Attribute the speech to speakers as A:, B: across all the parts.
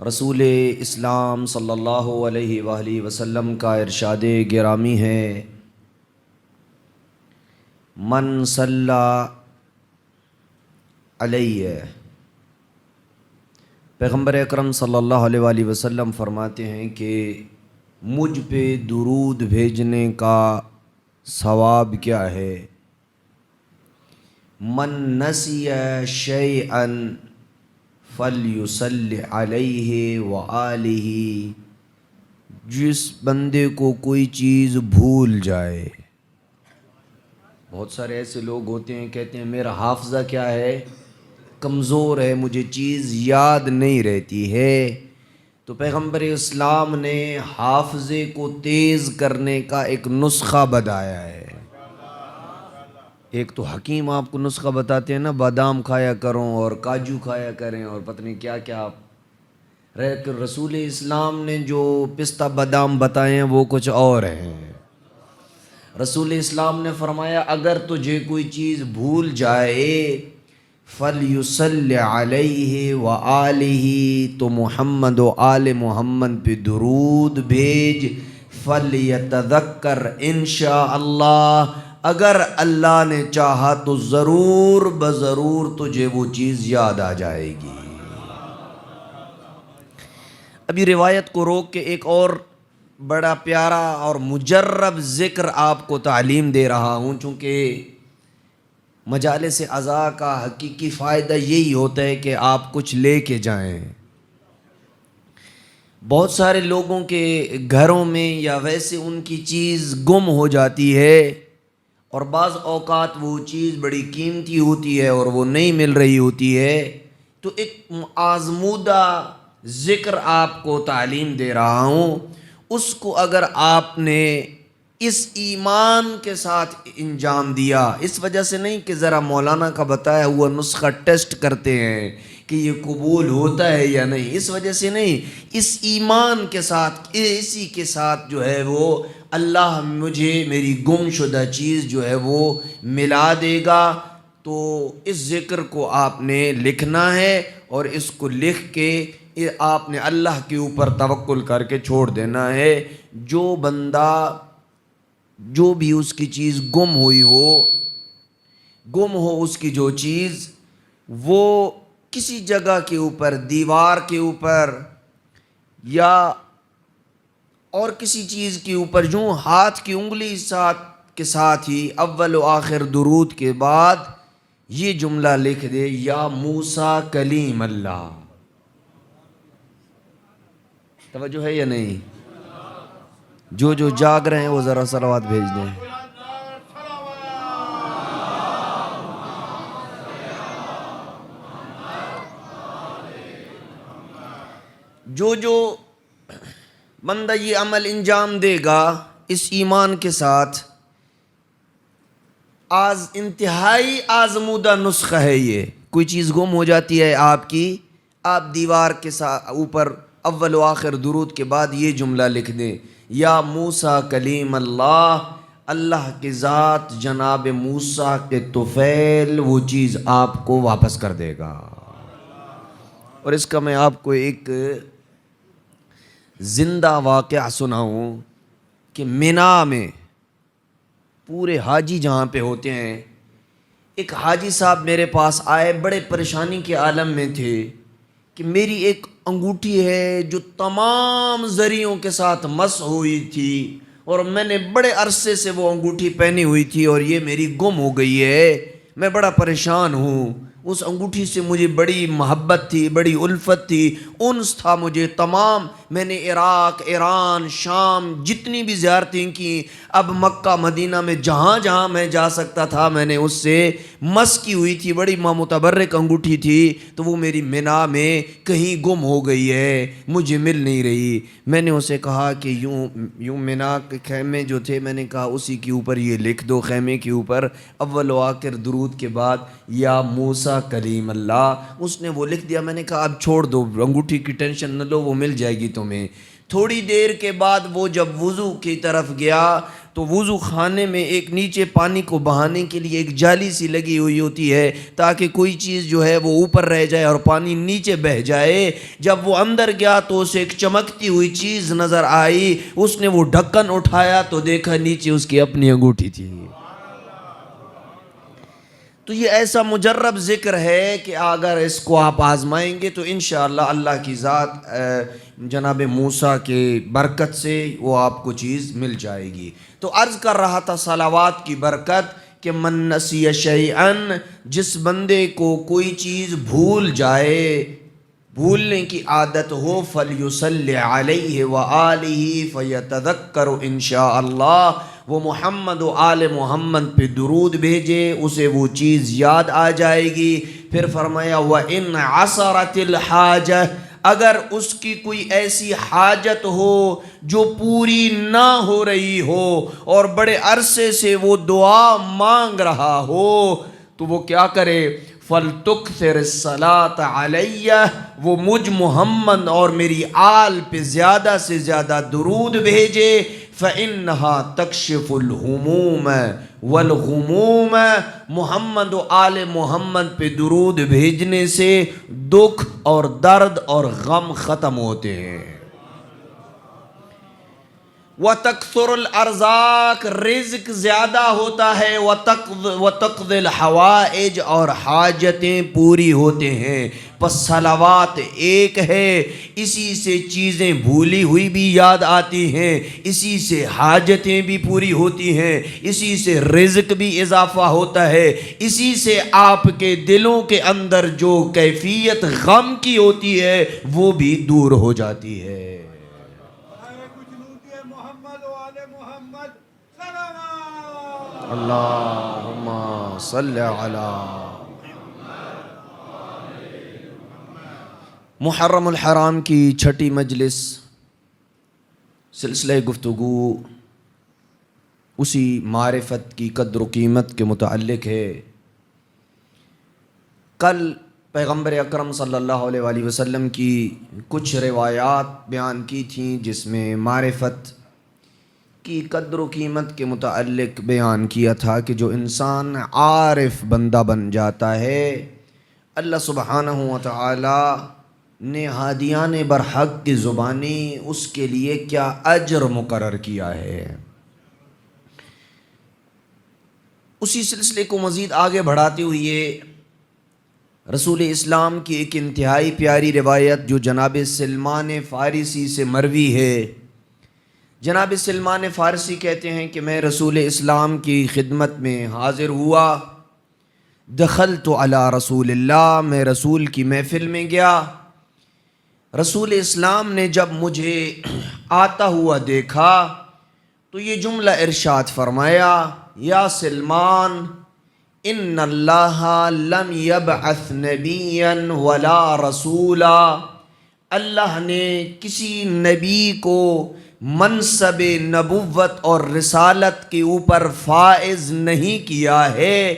A: رسول اسلام صلی اللہ علیہ وآلہ وسلم کا ارشاد گرامی ہے، من صلی علیہ، پیغمبر اکرم صلی اللہ علیہ وآلہ وسلم فرماتے ہیں کہ مجھ پہ درود بھیجنے کا ثواب کیا ہے؟ من نسی شیئا فلیصلی علیہ وآلہ، جس بندے کو کوئی چیز بھول جائے۔ بہت سارے ایسے لوگ ہوتے ہیں کہتے ہیں میرا حافظہ کیا ہے، کمزور ہے، مجھے چیز یاد نہیں رہتی ہے۔ تو پیغمبر اسلام نے حافظے کو تیز کرنے کا ایک نسخہ بتایا ہے۔ ایک تو حکیم آپ کو نسخہ بتاتے ہیں نا، بادام کھایا کرو اور کاجو کھایا کریں اور پتہ نہیں کیا کیا، رسول اسلام نے جو پستہ بادام بتائے ہیں وہ کچھ اور ہیں۔ رسول اسلام نے فرمایا اگر تجھے کوئی چیز بھول جائے فَلْيُصَلِّ عَلَيْهِ وَآلِهِ، تو محمد و آل محمد پہ درود بھیج، فَلْيَتَذَكَّرْ انشاءاللہ، اگر اللہ نے چاہا تو ضرور بضرور تجھے وہ چیز یاد آ جائے گی۔ ابھی روایت کو روک کے ایک اور بڑا پیارا اور مجرب ذکر آپ کو تعلیم دے رہا ہوں، چونکہ مجالس عزا کا حقیقی فائدہ یہی ہوتا ہے کہ آپ کچھ لے کے جائیں۔ بہت سارے لوگوں کے گھروں میں یا ویسے ان کی چیز گم ہو جاتی ہے، اور بعض اوقات وہ چیز بڑی قیمتی ہوتی ہے اور وہ نہیں مل رہی ہوتی ہے۔ تو ایک آزمودہ ذکر آپ کو تعلیم دے رہا ہوں، اس کو اگر آپ نے اس ایمان کے ساتھ انجام دیا، اس وجہ سے نہیں کہ ذرا مولانا کا بتایا ہوا نسخہ ٹیسٹ کرتے ہیں کہ یہ قبول ہوتا ہے یا نہیں، اس وجہ سے نہیں، اس ایمان کے ساتھ، اسی کے ساتھ جو ہے وہ اللہ مجھے میری گم شدہ چیز جو ہے وہ ملا دے گا۔ تو اس ذکر کو آپ نے لکھنا ہے اور اس کو لکھ کے آپ نے اللہ کے اوپر توکل کر کے چھوڑ دینا ہے۔ جو بندہ جو بھی اس کی چیز گم ہوئی ہو، گم ہو اس کی جو چیز، وہ کسی جگہ کے اوپر، دیوار کے اوپر یا اور کسی چیز کے اوپر، جو ہاتھ کی انگلی کے ساتھ ہی اول و آخر درود کے بعد یہ جملہ لکھ دے، یا موسیٰ کلیم اللہ۔ توجہ ہے یا نہیں؟ جو جاگ رہے ہیں وہ ذرا صلوات بھیج دیں۔ جو بندہ یہ عمل انجام دے گا اس ایمان کے ساتھ، انتہائی آزمودہ نسخہ ہے یہ۔ کوئی چیز گم ہو جاتی ہے آپ کی، آپ دیوار کے ساتھ اوپر اول و آخر درود کے بعد یہ جملہ لکھ دیں، یا موسیٰ کلیم اللہ، اللہ کی ذات جناب موسیٰ کے طفیل وہ چیز آپ کو واپس کر دے گا۔ اور اس کا میں آپ کو ایک زندہ واقعہ سناؤں کہ مینا میں پورے حاجی جہاں پہ ہوتے ہیں، ایک حاجی صاحب میرے پاس آئے، بڑے پریشانی کے عالم میں تھے کہ میری ایک انگوٹھی ہے جو تمام ذریعوں کے ساتھ مس ہوئی تھی، اور میں نے بڑے عرصے سے وہ انگوٹھی پہنی ہوئی تھی اور یہ میری گم ہو گئی ہے، میں بڑا پریشان ہوں۔ اس انگوٹھی سے مجھے بڑی محبت تھی، بڑی الفت تھی، انس تھا مجھے تمام۔ میں نے عراق، ایران، شام جتنی بھی زیارتیں کی، اب مکہ مدینہ میں جہاں جہاں میں جا سکتا تھا میں نے اس سے مس کی ہوئی تھی، بڑی متبرک انگوٹھی تھی، تو وہ میری مینا میں کہیں گم ہو گئی ہے، مجھے مل نہیں رہی۔ میں نے اسے کہا کہ یوں مینا کے خیمے جو تھے، میں نے کہا اسی کے اوپر یہ لکھ دو، خیمے کے اوپر اول و آخر درود کے بعد یا موسیٰ کلیم اللہ۔ اس نے وہ لکھ دیا۔ میں نے کہا اب چھوڑ دو، انگوٹھی کی ٹینشن نہ لو، وہ مل جائے گی تمہیں۔ تھوڑی دیر کے بعد وہ جب وضو کی طرف گیا تو وضو خانے میں ایک نیچے پانی کو بہانے کے لیے ایک جالی سی لگی ہوئی ہوتی ہے تاکہ کوئی چیز جو ہے وہ اوپر رہ جائے اور پانی نیچے بہہ جائے. جب وہ اندر گیا تو اسے ایک چمکتی ہوئی چیز نظر آئی. اس نے وہ ڈھکن اٹھایا تو دیکھا نیچے اس کی اپنی انگوٹھی تھی. تو یہ ایسا مجرب ذکر ہے کہ اگر اس کو آپ آزمائیں گے تو انشاءاللہ اللہ کی ذات جناب موسیٰ کے برکت سے وہ آپ کو چیز مل جائے گی. تو عرض کر رہا تھا صلوات کی برکت کہ من نسی شیئن، جس بندے کو کوئی چیز بھول جائے، بھولنے کی عادت ہو، فَلْيُصَلِّ عَلَيْهِ وَآلِهِ فَيَتَذَكَّرُ إِنشَاءَ، وہ محمد و آل محمد پہ درود بھیجے، اسے وہ چیز یاد آ جائے گی. پھر فرمایا وَإِنْ عَصَرَتِ الْحَاجَةِ، اگر اس کی کوئی ایسی حاجت ہو جو پوری نہ ہو رہی ہو اور بڑے عرصے سے وہ دعا مانگ رہا ہو تو وہ کیا کرے؟ فَلْتُكْثِرِ الصَّلَاةَ عَلَيَّ، وہ مجھ محمد اور میری آل پہ زیادہ سے زیادہ درود بھیجے. فَإِنَّهَا تَكْشِفُ الْهُمُومَ وَالْغُمُومَ، محمد و آل محمد پہ درود بھیجنے سے دکھ اور درد اور غم ختم ہوتے ہیں. وَتَكْثُرُ الْأَرْزَاقِ، رزق زیادہ ہوتا ہے. وَتَقْضِي الْحَوَائِجِ، اور حاجتیں پوری ہوتے ہیں. پس صلوات ایک ہے، اسی سے چیزیں بھولی ہوئی بھی یاد آتی ہیں، اسی سے حاجتیں بھی پوری ہوتی ہیں، اسی سے رزق بھی اضافہ ہوتا ہے، اسی سے آپ کے دلوں کے اندر جو کیفیت غم کی ہوتی ہے وہ بھی دور ہو جاتی ہے. اللہم صلی علی محرم الحرام کی چھٹی مجلس سلسلہ گفتگو اسی معرفت کی قدر و قیمت کے متعلق ہے. کل پیغمبر اکرم صلی اللہ علیہ وآلہ وسلم کی کچھ روایات بیان کی تھیں جس میں معرفت کی قدر و قیمت کے متعلق بیان کیا تھا کہ جو انسان عارف بندہ بن جاتا ہے، اللہ سبحانہ و تعالی نے ہادیان برحق کی زبانی اس کے لیے کیا اجر مقرر کیا ہے. اسی سلسلے کو مزید آگے بڑھاتے ہوئے رسول اسلام کی ایک انتہائی پیاری روایت جو جناب سلمان فارسی سے مروی ہے. جناب سلمان فارسی کہتے ہیں کہ میں رسول اسلام کی خدمت میں حاضر ہوا. دخلت علی رسول اللہ، میں رسول کی محفل میں گیا. رسول اسلام نے جب مجھے آتا ہوا دیکھا تو یہ جملہ ارشاد فرمایا، یا سلمان ان اللہ لم یبعث نبیا ولا رسولا، اللہ نے کسی نبی کو منصب نبوت اور رسالت کے اوپر فائز نہیں کیا ہے،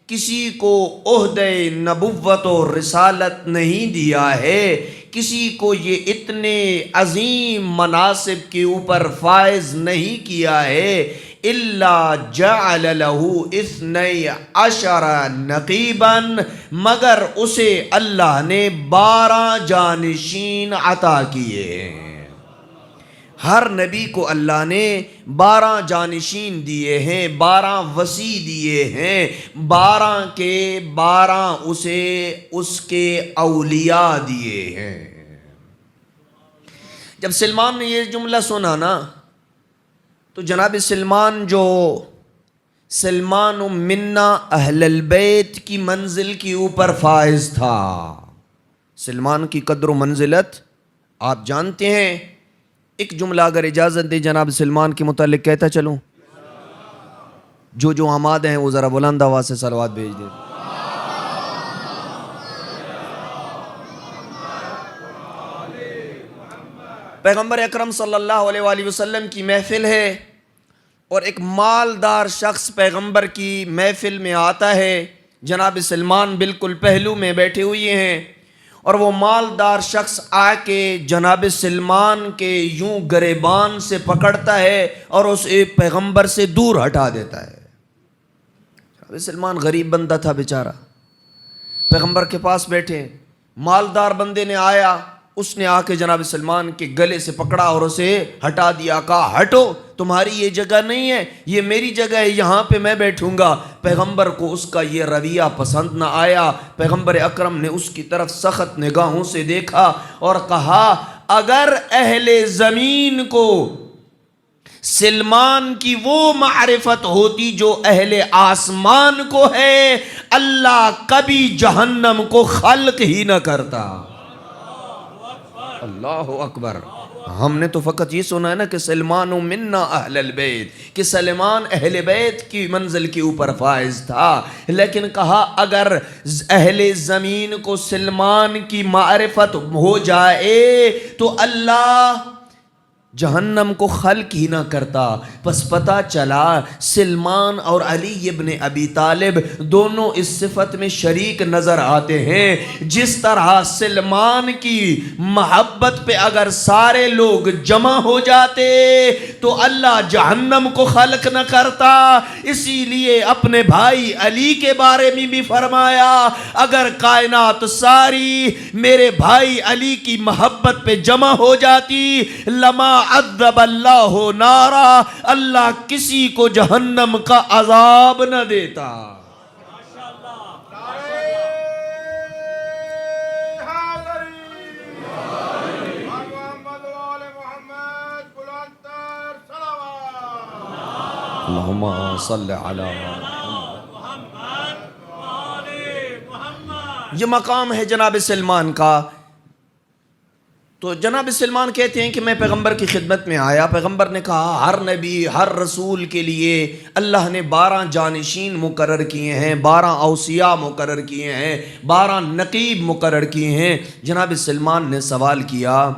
A: کسی کو عہدہ نبوت اور رسالت نہیں دیا ہے، کسی کو یہ اتنے عظیم مناصب کے اوپر فائز نہیں کیا ہے، الا جعل له 12 نقیبا، مگر اسے اللہ نے 12 جانشین عطا کیے ہیں. ہر نبی کو اللہ نے 12 جانشین دیے ہیں، 12 وصی دیے ہیں، 12 کے 12 اسے اس کے اولیاء دیے ہیں. جب سلمان نے یہ جملہ سنا نا تو جناب سلمان جو سلمان منا اہل البیت کی منزل کے اوپر فائز تھا، سلمان کی قدر و منزلت آپ جانتے ہیں. ایک جملہ اگر اجازت دے جناب سلمان کے متعلق کہتا چلوں، جو آماد ہیں وہ ذرا بلند آواز سے صلوات بھیج دیں. پیغمبر اکرم صلی اللہ علیہ وآلہ وسلم کی محفل ہے اور ایک مالدار شخص پیغمبر کی محفل میں آتا ہے. جناب سلمان بالکل پہلو میں بیٹھے ہوئے ہیں اور وہ مالدار شخص آ کے جناب سلمان کے یوں گریبان سے پکڑتا ہے اور اسے پیغمبر سے دور ہٹا دیتا ہے۔ جناب سلمان غریب بندہ تھا بیچارہ، پیغمبر کے پاس بیٹھے، مالدار بندے نے آیا، اس نے آ کے جناب سلمان کے گلے سے پکڑا اور اسے ہٹا دیا، کہا ہٹو، تمہاری یہ جگہ نہیں ہے، یہ میری جگہ ہے، یہاں پہ میں بیٹھوں گا۔ پیغمبر کو اس کا یہ رویہ پسند نہ آیا، پیغمبر اکرم نے اس کی طرف سخت نگاہوں سے دیکھا اور کہا اگر اہل زمین کو سلمان کی وہ معرفت ہوتی جو اہل آسمان کو ہے، اللہ کبھی جہنم کو خلق ہی نہ کرتا۔ اللہ اکبر۔ ہم نے تو فقط یہ سنا ہے نا کہ سلمان منا اہل البیت، کہ سلمان اہل بیت کی منزل کے اوپر فائز تھا، لیکن کہا اگر اہل زمین کو سلمان کی معرفت ہو جائے تو اللہ جہنم کو خلق ہی نہ کرتا۔ پس پتہ چلا سلمان اور علی ابن ابی طالب دونوں اس صفت میں شریک نظر آتے ہیں، جس طرح سلمان کی محبت پہ اگر سارے لوگ جمع ہو جاتے تو اللہ جہنم کو خلق نہ کرتا۔ اسی لیے اپنے بھائی علی کے بارے میں بھی فرمایا اگر کائنات ساری میرے بھائی علی کی محبت پہ جمع ہو جاتی لما عذب اللہ نارا، اللہ کسی کو جہنم کا عذاب نہ دیتا۔ اللہم صلی علی محمد۔ یہ مقام ہے جناب سلمان کا۔ تو جناب سلمان کہتے ہیں کہ میں پیغمبر کی خدمت میں آیا، پیغمبر نے کہا ہر نبی ہر رسول کے لیے اللہ نے 12 جانشین مقرر کیے ہیں، 12 اوصیاء مقرر کیے ہیں، 12 نقیب مقرر کیے ہیں۔ جناب سلمان نے سوال کیا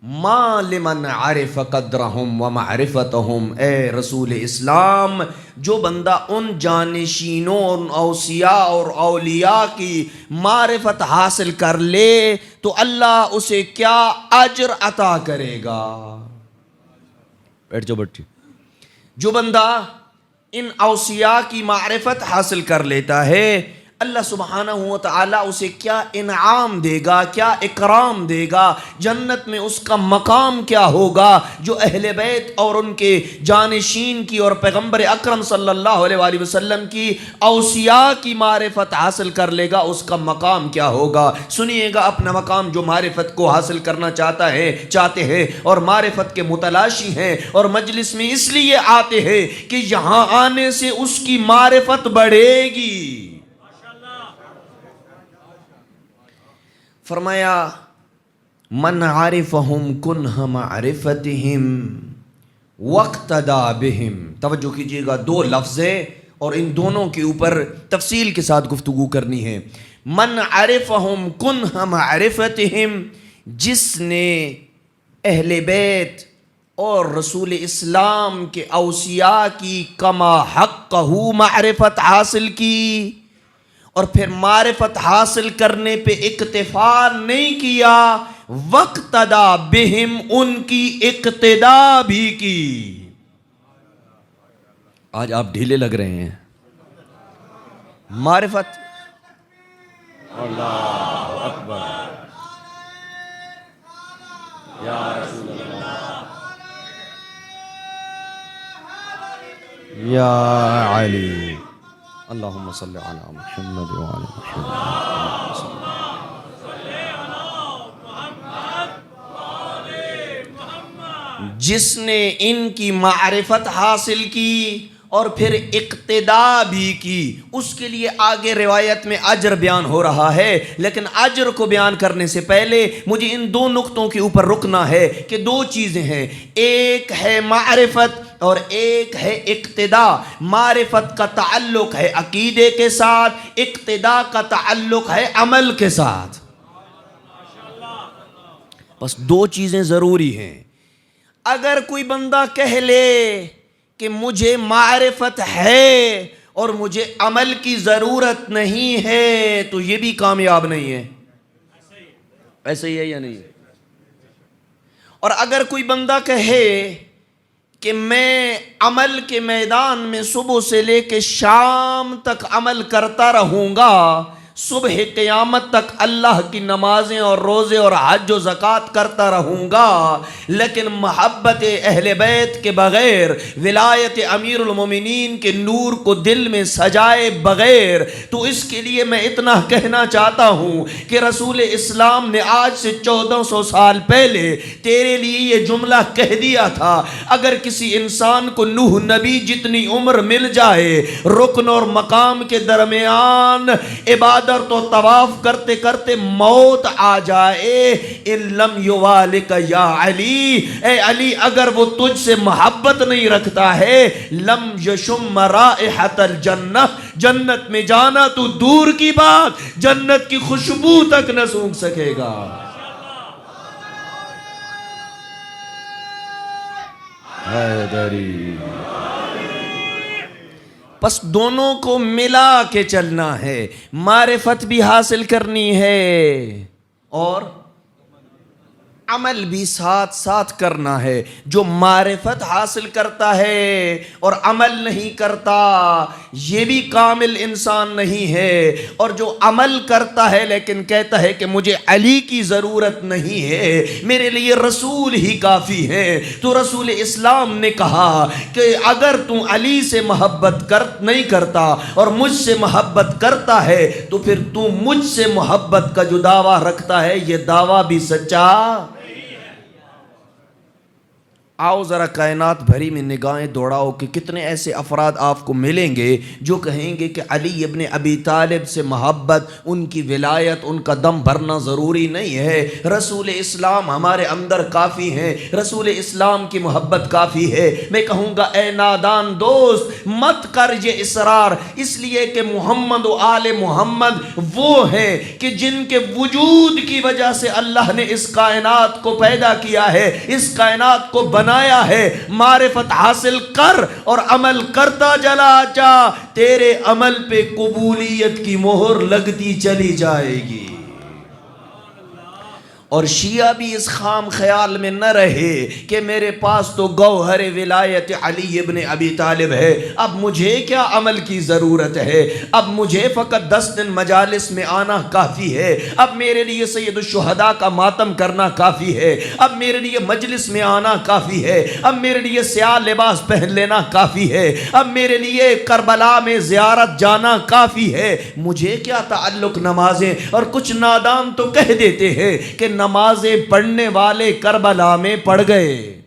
A: ما لمن عرف قدرہم ومعرفتہم، اے رسول اسلام جو بندہ ان جانشینوں ان اوصیاء اور اولیاء کی معرفت حاصل کر لے تو اللہ اسے کیا اجر عطا کرے گا؟ بیٹھ جاؤ بیٹھی۔ جو بندہ ان اوصیاء کی معرفت حاصل کر لیتا ہے اللہ سبحانہ و تعالی اسے کیا انعام دے گا، کیا اکرام دے گا، جنت میں اس کا مقام کیا ہوگا۔ جو اہل بیت اور ان کے جانشین کی اور پیغمبر اکرم صلی اللہ علیہ وآلہ وسلم کی اوصیاء کی معرفت حاصل کر لے گا اس کا مقام کیا ہوگا۔ سنیے گا اپنا مقام جو معرفت کو حاصل کرنا چاہتے ہیں اور معرفت کے متلاشی ہیں اور مجلس میں اس لیے آتے ہیں کہ یہاں آنے سے اس کی معرفت بڑھے گی۔ فرمایا من عرفہم کنہ معرفتہم واقتدى بہم۔ توجہ کیجئے گا، 2 لفظ ہیں اور ان دونوں کے اوپر تفصیل کے ساتھ گفتگو کرنی ہے۔ من عرفہم کنہ معرفتہم، جس نے اہل بیت اور رسول اسلام کے اوصیاء کی کما حقہ معرفت حاصل کی اور پھر معرفت حاصل کرنے پہ اکتفا نہیں کیا، واقتدی بہم، ان کی اقتدا بھی کی۔ آج آپ ڈھیلے لگ رہے ہیں۔ معرفت، اللہ اکبر، یا رسول اللہ، یا علی، اللہم صلی علی محمد وعلی محمد۔ جس نے ان کی معرفت حاصل کی اور پھر اقتدا بھی کی، اس کے لیے آگے روایت میں اجر بیان ہو رہا ہے، لیکن اجر کو بیان کرنے سے پہلے مجھے ان 2 نقطوں کے اوپر رکنا ہے کہ 2 چیزیں ہیں، ایک ہے معرفت اور ایک ہے اقتدا۔ معرفت کا تعلق ہے عقیدے کے ساتھ، اقتدا کا تعلق ہے عمل کے ساتھ۔ بس 2 چیزیں ضروری ہیں۔ اگر کوئی بندہ کہہ لے کہ مجھے معرفت ہے اور مجھے عمل کی ضرورت نہیں ہے تو یہ بھی کامیاب نہیں ہے۔ ایسا ہی ہے یا نہیں؟ اور اگر کوئی بندہ کہے کہ میں عمل کے میدان میں صبح سے لے کے شام تک عمل کرتا رہوں گا، صبح قیامت تک اللہ کی نمازیں اور روزے اور حج و زکوٰۃ کرتا رہوں گا، لیکن محبت اہل بیت کے بغیر، ولایت امیر المومنین کے نور کو دل میں سجائے بغیر، تو اس کے لیے میں اتنا کہنا چاہتا ہوں کہ رسول اسلام نے آج سے 1400 سال پہلے تیرے لیے یہ جملہ کہہ دیا تھا، اگر کسی انسان کو نوح نبی جتنی عمر مل جائے، رکن اور مقام کے درمیان عبادت تو طواف کرتے کرتے موت آ جائے، ان لم یوالک یا علی، اے علی اگر وہ تجھ سے محبت نہیں رکھتا ہے، لم یشم رائحۃ الجنہ، جنت میں جانا تو دور کی بات، جنت کی خوشبو تک نہ سونگھ سکے گا۔ حیدری، پس دونوں کو ملا کے چلنا ہے، معرفت بھی حاصل کرنی ہے اور عمل بھی ساتھ ساتھ کرنا ہے۔ جو معرفت حاصل کرتا ہے اور عمل نہیں کرتا یہ بھی کامل انسان نہیں ہے، اور جو عمل کرتا ہے لیکن کہتا ہے کہ مجھے علی کی ضرورت نہیں ہے، میرے لیے رسول ہی کافی ہے، تو رسول اسلام نے کہا کہ اگر تو علی سے محبت نہیں کرتا اور مجھ سے محبت کرتا ہے تو پھر تو مجھ سے محبت کا جو دعویٰ رکھتا ہے یہ دعویٰ بھی سچا۔ آؤ ذرا کائنات بھری میں نگاہیں دوڑاؤ کہ کتنے ایسے افراد آپ کو ملیں گے جو کہیں گے کہ علی ابن ابی طالب سے محبت، ان کی ولایت، ان کا دم بھرنا ضروری نہیں ہے، رسول اسلام ہمارے اندر کافی ہیں، رسول اسلام کی محبت کافی ہے۔ میں کہوں گا اے نادان دوست، مت کر یہ اصرار، اس لیے کہ محمد و آل محمد وہ ہیں کہ جن کے وجود کی وجہ سے اللہ نے اس کائنات کو پیدا کیا ہے، اس کائنات کو بنایا ہے۔ معرفت حاصل کر اور عمل کرتا جلا جا، تیرے عمل پہ قبولیت کی مہر لگتی چلی جائے گی۔ اور شیعہ بھی اس خام خیال میں نہ رہے کہ میرے پاس تو گوہر ولایت علی ابن ابی طالب ہے، اب مجھے کیا عمل کی ضرورت ہے، اب مجھے فقط 10 دن مجالس میں آنا کافی ہے، اب میرے لیے سید الشہداء کا ماتم کرنا کافی ہے، اب میرے لیے مجلس میں آنا کافی ہے، اب میرے لیے سیاہ لباس پہن لینا کافی ہے، اب میرے لیے کربلا میں زیارت جانا کافی ہے، مجھے کیا تعلق نمازیں۔ اور کچھ نادان تو کہہ دیتے ہیں کہ نمازیں پڑھنے والے کربلا میں پڑ گئے۔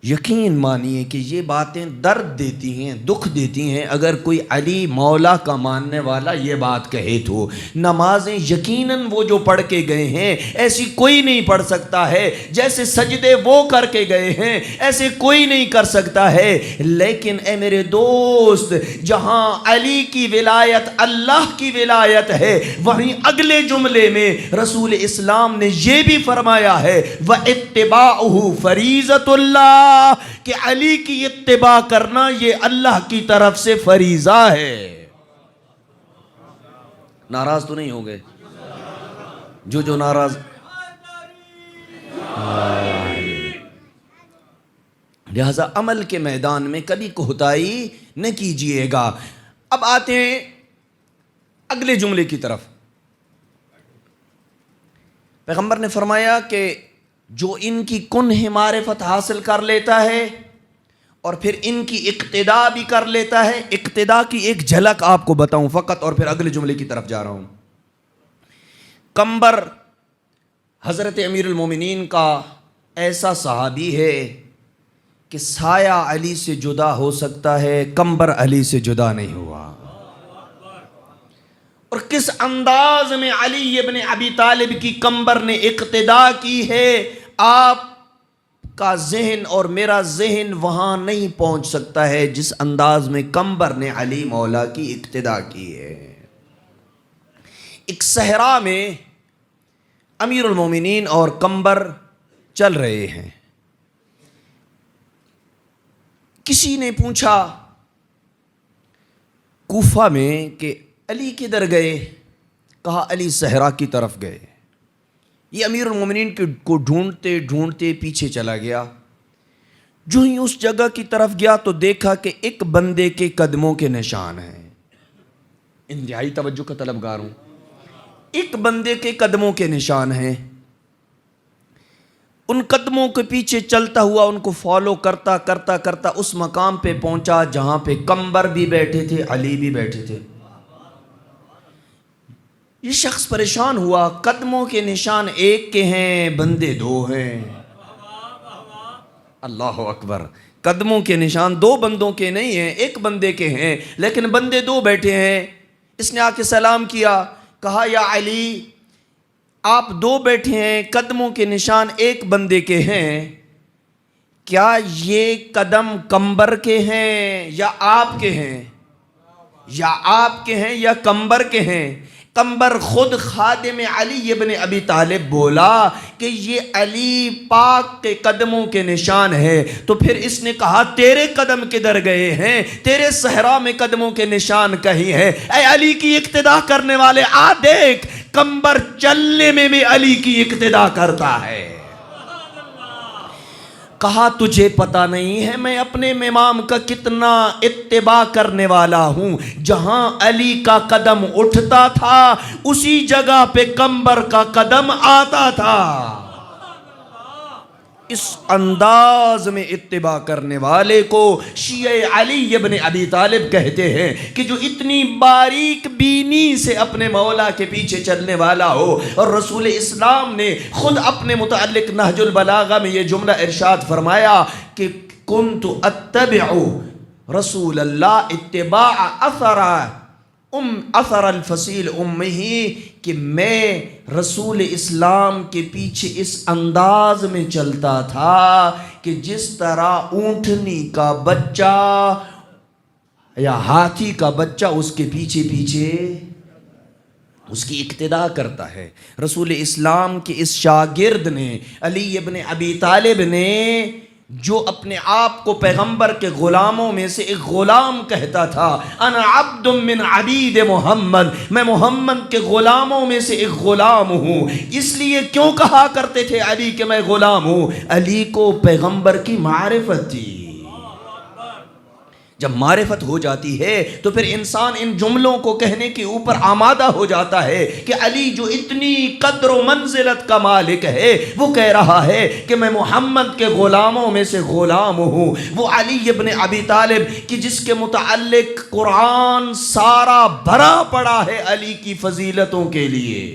A: یقین مانیے کہ یہ باتیں درد دیتی ہیں، دکھ دیتی ہیں اگر کوئی علی مولا کا ماننے والا یہ بات کہے تو۔ نمازیں یقیناً وہ جو پڑھ کے گئے ہیں ایسی کوئی نہیں پڑھ سکتا ہے، جیسے سجدے وہ کر کے گئے ہیں ایسے کوئی نہیں کر سکتا ہے، لیکن اے میرے دوست جہاں علی کی ولایت اللہ کی ولایت ہے، وہیں اگلے جملے میں رسول اسلام نے یہ بھی فرمایا ہے وَاتِّبَاعُهُ فَرِیضَةُ اللَّهِ، کہ علی کی اتباع کرنا یہ اللہ کی طرف سے فریضہ ہے۔ ناراض تو نہیں ہو گئے؟ جو ناراض، لہذا عمل کے میدان میں کبھی کوتاہی نہ کیجئے گا۔ اب آتے ہیں اگلے جملے کی طرف۔ پیغمبر نے فرمایا کہ جو ان کی کنہ معرفت حاصل کر لیتا ہے اور پھر ان کی اقتداء بھی کر لیتا ہے، اقتداء کی ایک جھلک آپ کو بتاؤں فقط اور پھر اگلے جملے کی طرف جا رہا ہوں۔ کمبر حضرت امیر المومنین کا ایسا صحابی ہے کہ سایہ علی سے جدا ہو سکتا ہے، کمبر علی سے جدا نہیں ہوا۔ اور کس انداز میں علی ابن ابی طالب کی کمبر نے اقتداء کی ہے، آپ کا ذہن اور میرا ذہن وہاں نہیں پہنچ سکتا ہے جس انداز میں کمبر نے علی مولا کی اقتداء کی ہے۔ ایک صحرا میں امیر المومنین اور کمبر چل رہے ہیں، کسی نے پوچھا کوفہ میں کہ علی کدھر گئے؟ کہا علی صحرا کی طرف گئے. یہ امیر المومنین کو ڈھونڈتے ڈھونڈتے پیچھے چلا گیا. جو ہی اس جگہ کی طرف گیا تو دیکھا کہ ایک بندے کے قدموں کے نشان ہیں. انتہائی توجہ کا طلبگار ہوں. ایک بندے کے قدموں کے نشان ہیں. ان قدموں کے پیچھے چلتا ہوا ان کو فالو کرتا کرتا کرتا اس مقام پہ پہنچا جہاں پہ قمبر بھی بیٹھے تھے، علی بھی بیٹھے تھے. یہ شخص پریشان ہوا، قدموں کے نشان ایک کے ہیں، بندے دو ہیں. اللہ اکبر. قدموں کے نشان دو بندوں کے نہیں ہیں، ایک بندے کے ہیں، لیکن بندے دو بیٹھے ہیں. اس نے آ کے سلام کیا، کہا یا علی آپ دو بیٹھے ہیں، قدموں کے نشان ایک بندے کے ہیں، کیا یہ قدم قمبر کے ہیں یا آپ کے ہیں؟ یا آپ کے ہیں یا قمبر کے ہیں؟ قمبر خود خادم علی ابن ابی طالب بولا کہ یہ علی پاک کے قدموں کے نشان ہے. تو پھر اس نے کہا تیرے قدم کدھر گئے ہیں؟ تیرے صحرا میں قدموں کے نشان کہیں ہیں. اے علی کی اقتدا کرنے والے آ دیکھ، قمبر چلنے میں بھی علی کی اقتدا کرتا ہے. کہا تجھے پتہ نہیں ہے میں اپنے امام کا کتنا اتباع کرنے والا ہوں. جہاں علی کا قدم اٹھتا تھا اسی جگہ پہ قمبر کا قدم آتا تھا. اس انداز میں اتباع کرنے والے کو شیعہ علی ابن ابی طالب کہتے ہیں کہ جو اتنی باریک بینی سے اپنے مولا کے پیچھے چلنے والا ہو. اور رسول اسلام نے خود اپنے متعلق نہج البلاغہ میں یہ جملہ ارشاد فرمایا کہ کنت اتبع رسول اللہ اتباع اثر الفصیل امہی، کہ میں رسول اسلام کے پیچھے اس انداز میں چلتا تھا کہ جس طرح اونٹنی کا بچہ یا ہاتھی کا بچہ اس کے پیچھے پیچھے اس کی اقتدا کرتا ہے. رسول اسلام کے اس شاگرد نے، علی ابن ابی طالب نے، جو اپنے آپ کو پیغمبر کے غلاموں میں سے ایک غلام کہتا تھا، انا عبد من عبید محمد، میں محمد کے غلاموں میں سے ایک غلام ہوں. اس لیے کیوں کہا کرتے تھے علی کہ میں غلام ہوں؟ علی کو پیغمبر کی معرفت تھی. جب معرفت ہو جاتی ہے تو پھر انسان ان جملوں کو کہنے کے اوپر آمادہ ہو جاتا ہے کہ علی جو اتنی قدر و منزلت کا مالک ہے وہ کہہ رہا ہے کہ میں محمد کے غلاموں میں سے غلام ہوں. وہ علی ابن ابی طالب کہ جس کے متعلق قرآن سارا بھرا پڑا ہے علی کی فضیلتوں کے لیے.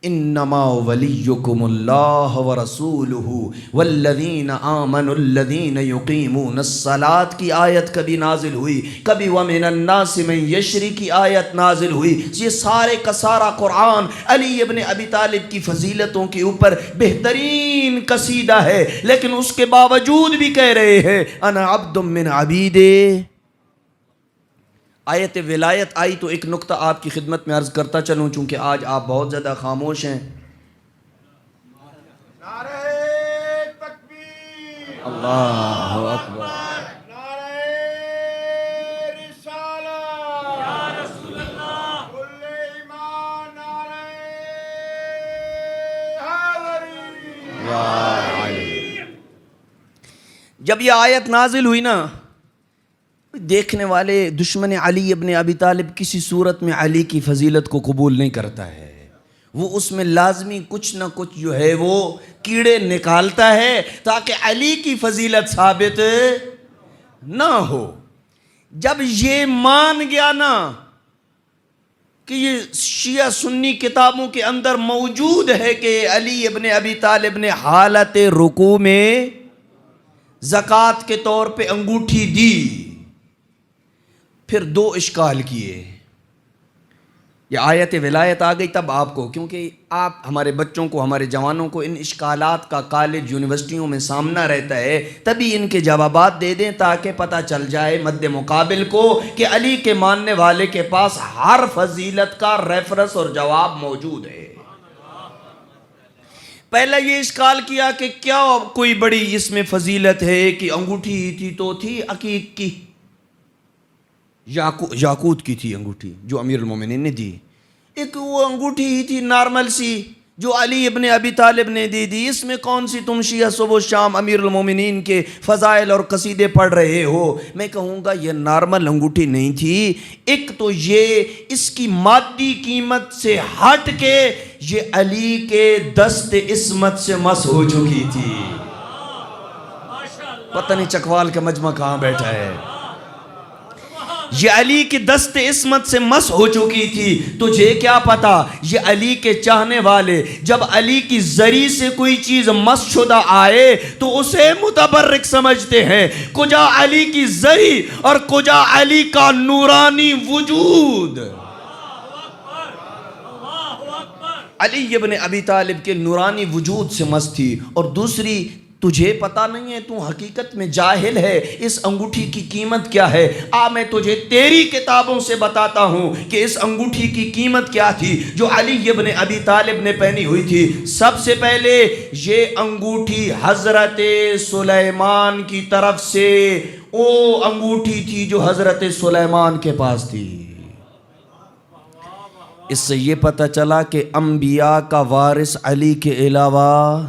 A: انما ولیکم اللہ ورسولہ والذین آمنوا الذین یقیمون الصلاۃ کی آیت کبھی نازل ہوئی، کبھی ومن الناس من یشری کی آیت نازل ہوئی. یہ سارے کا سارا قرآن علی ابن ابی طالب کی فضیلتوں کے اوپر بہترین قصیدہ ہے. لیکن اس کے باوجود بھی کہہ رہے ہیں انا عبد من عبید. آیت ولایت آئی تو ایک نقطہ آپ کی خدمت میں عرض کرتا چلوں، چونکہ آج آپ بہت زیادہ خاموش ہیں.
B: نعرہ تکبیر،
A: اللہ اکبر.
B: نعرہ رسالہ، یا رسول اللہ، کل ایمان، نعرہ حیدری.
A: جب یہ آیت نازل ہوئی نا، دیکھنے والے دشمن علی ابن ابی طالب کسی صورت میں علی کی فضیلت کو قبول نہیں کرتا ہے. وہ اس میں لازمی کچھ نہ کچھ جو ہے وہ کیڑے نکالتا ہے تاکہ علی کی فضیلت ثابت نہ ہو. جب یہ مان گیا نا کہ یہ شیعہ سنی کتابوں کے اندر موجود ہے کہ علی ابن ابی طالب نے حالت رکوع میں زکوٰۃ کے طور پہ انگوٹھی دی، پھر دو اشکال کیے. یہ آیت ولایت آ گئی تب آپ کو، کیونکہ آپ ہمارے بچوں کو، ہمارے جوانوں کو ان اشکالات کا کالج یونیورسٹیوں میں سامنا رہتا ہے، تبھی ان کے جوابات دے دیں تاکہ پتہ چل جائے مد مقابل کو کہ علی کے ماننے والے کے پاس ہر فضیلت کا ریفرنس اور جواب موجود ہے. پہلا یہ اشکال کیا کہ کیا کوئی بڑی اس میں فضیلت ہے کہ انگوٹھی ہی تھی تو تھی عقیق کی، یاقوت کی تھی انگوٹھی جو امیر المومنین نے دی. ایک وہ انگوٹھی ہی تھی نارمل سی جو علی ابن ابی طالب نے دی دی، اس میں کون سی تم شیعہ صبح و شام امیر المومنین کے فضائل اور قصیدے پڑھ رہے ہو؟ میں کہوں گا یہ نارمل انگوٹھی نہیں تھی. ایک تو یہ اس کی مادی قیمت سے ہٹ کے یہ علی کے دست عصمت سے مس ہو چکی تھی. پتہ نہیں چکوال کا مجمع کہاں بیٹھا ہے. یہ علی کی دست عصمت سے مس ہو چکی تھی. تجھے کیا پتا یہ علی کے چاہنے والے جب علی کی زری سے کوئی چیز مس شدہ آئے تو اسے متبرک سمجھتے ہیں. کجا علی کی زری اور کجا علی کا نورانی وجود. علی ابن ابی طالب کے نورانی وجود سے مس تھی. اور دوسری تجھے پتا نہیں ہے، تو حقیقت میں جاہل ہے، اس انگوٹھی کی قیمت کیا ہے. میں تجھے تیری کتابوں سے بتاتا ہوں کہ اس انگوٹھی کی قیمت کیا تھی جو علی ابن ابی طالب نے پہنی ہوئی تھی. سب سے پہلے یہ انگوٹھی حضرت سلیمان کی طرف سے وہ انگوٹھی تھی جو حضرت سلیمان کے پاس تھی. اس سے یہ پتہ چلا کہ انبیاء کا وارث علی کے علاوہ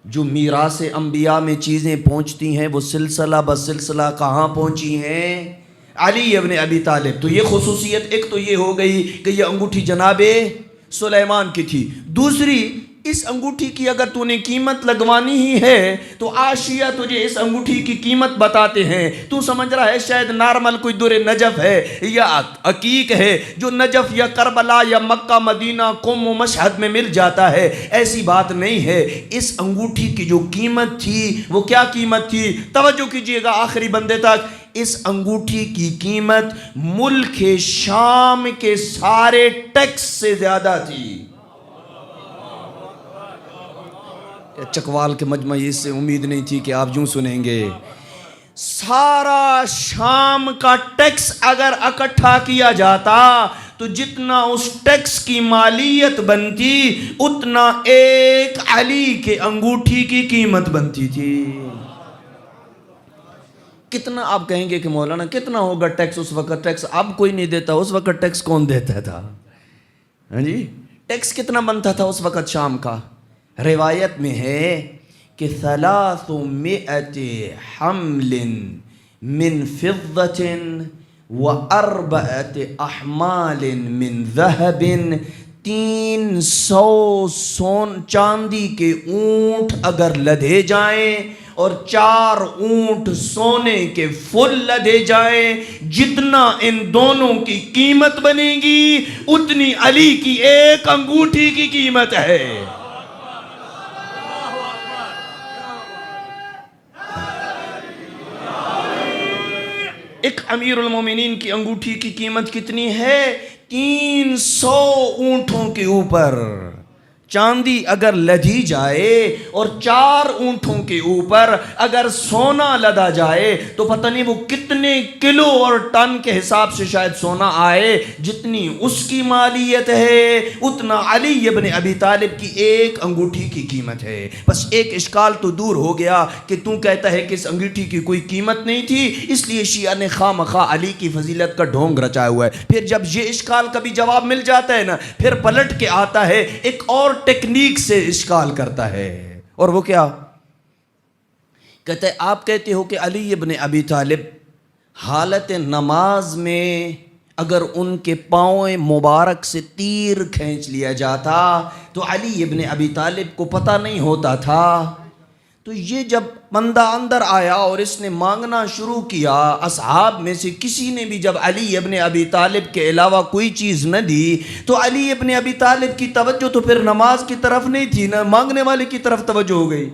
A: جو میراث انبیاء میں چیزیں پہنچتی ہیں وہ سلسلہ بسلسلہ کہاں پہنچی ہیں؟ علی ابن ابی طالب. تو یہ خصوصیت ایک تو یہ ہو گئی کہ یہ انگوٹھی جناب سلیمان کی تھی. دوسری اس انگوٹھی کی اگر تو نے قیمت لگوانی ہی ہے تو آشیہ تجھے اس انگوٹھی کی قیمت بتاتے ہیں. تو سمجھ رہا ہے شاید نارمل کوئی در نجف ہے یا عقیق ہے جو نجف یا کربلا یا مکہ مدینہ قم و مشہد میں مل جاتا ہے. ایسی بات نہیں ہے. اس انگوٹھی کی جو قیمت تھی وہ کیا قیمت تھی؟ توجہ کیجئے گا آخری بندے تک. اس انگوٹھی کی قیمت ملک شام کے سارے ٹیکس سے زیادہ تھی. چکوال کے مجمع اس سے امید نہیں تھی کہ آپ یوں سنیں گے. سارا شام کا ٹیکس اگر اکٹھا کیا جاتا تو جتنا اس ٹیکس کی مالیت بنتی اتنا ایک علی کے انگوٹھی کی قیمت بنتی تھی. کتنا آپ کہیں گے کہ مولانا کتنا ہوگا ٹیکس اس وقت؟ ٹیکس اب کوئی نہیں دیتا، اس وقت ٹیکس کون دیتا تھا؟ ہاں جی، ٹیکس کتنا بنتا تھا اس وقت شام کا؟ روایت میں ہے کہ 300 حمل من فضة و4 احمال من ذهب. 300 چاندی کے اونٹ اگر لدھے جائیں اور 4 اونٹ سونے کے فل لدھے جائیں، جتنا ان دونوں کی قیمت بنے گی اتنی علی کی ایک انگوٹھی کی قیمت ہے. ایک امیر المومنین کی انگوٹھی کی قیمت کتنی ہے؟ 300 اونٹوں کے اوپر چاندی اگر لدھی جائے اور 4 اونٹوں کے اوپر اگر سونا لدا جائے تو پتہ نہیں وہ کتنے کلو اور ٹن کے حساب سے شاید سونا آئے. جتنی اس کی مالیت ہے اتنا علی ابن ابی طالب کی ایک انگوٹھی کی قیمت ہے. بس ایک اشکال تو دور ہو گیا کہ تو کہتا ہے کہ اس انگوٹھی کی کوئی قیمت نہیں تھی اس لیے شیعہ نے خواہ مخواہ علی کی فضیلت کا ڈھونگ رچایا ہوا ہے. پھر جب یہ اشکال کبھی جواب مل جاتا ہے نا پھر پلٹ کے آتا ہے ایک اور ٹیکنیک سے اشکال کرتا ہے. اور وہ کیا کہتا ہے؟ آپ کہتے ہو کہ علی ابن ابی طالب حالت نماز میں اگر ان کے پاؤں مبارک سے تیر کھینچ لیا جاتا تو علی ابن ابی طالب کو پتہ نہیں ہوتا تھا. تو یہ جب بندہ اندر آیا اور اس نے مانگنا شروع کیا، اصحاب میں سے کسی نے بھی جب علی ابن ابی طالب کے علاوہ کوئی چیز نہ دی تو علی ابن ابی طالب کی توجہ تو پھر نماز کی طرف نہیں تھی نا، مانگنے والے کی طرف توجہ ہو گئی.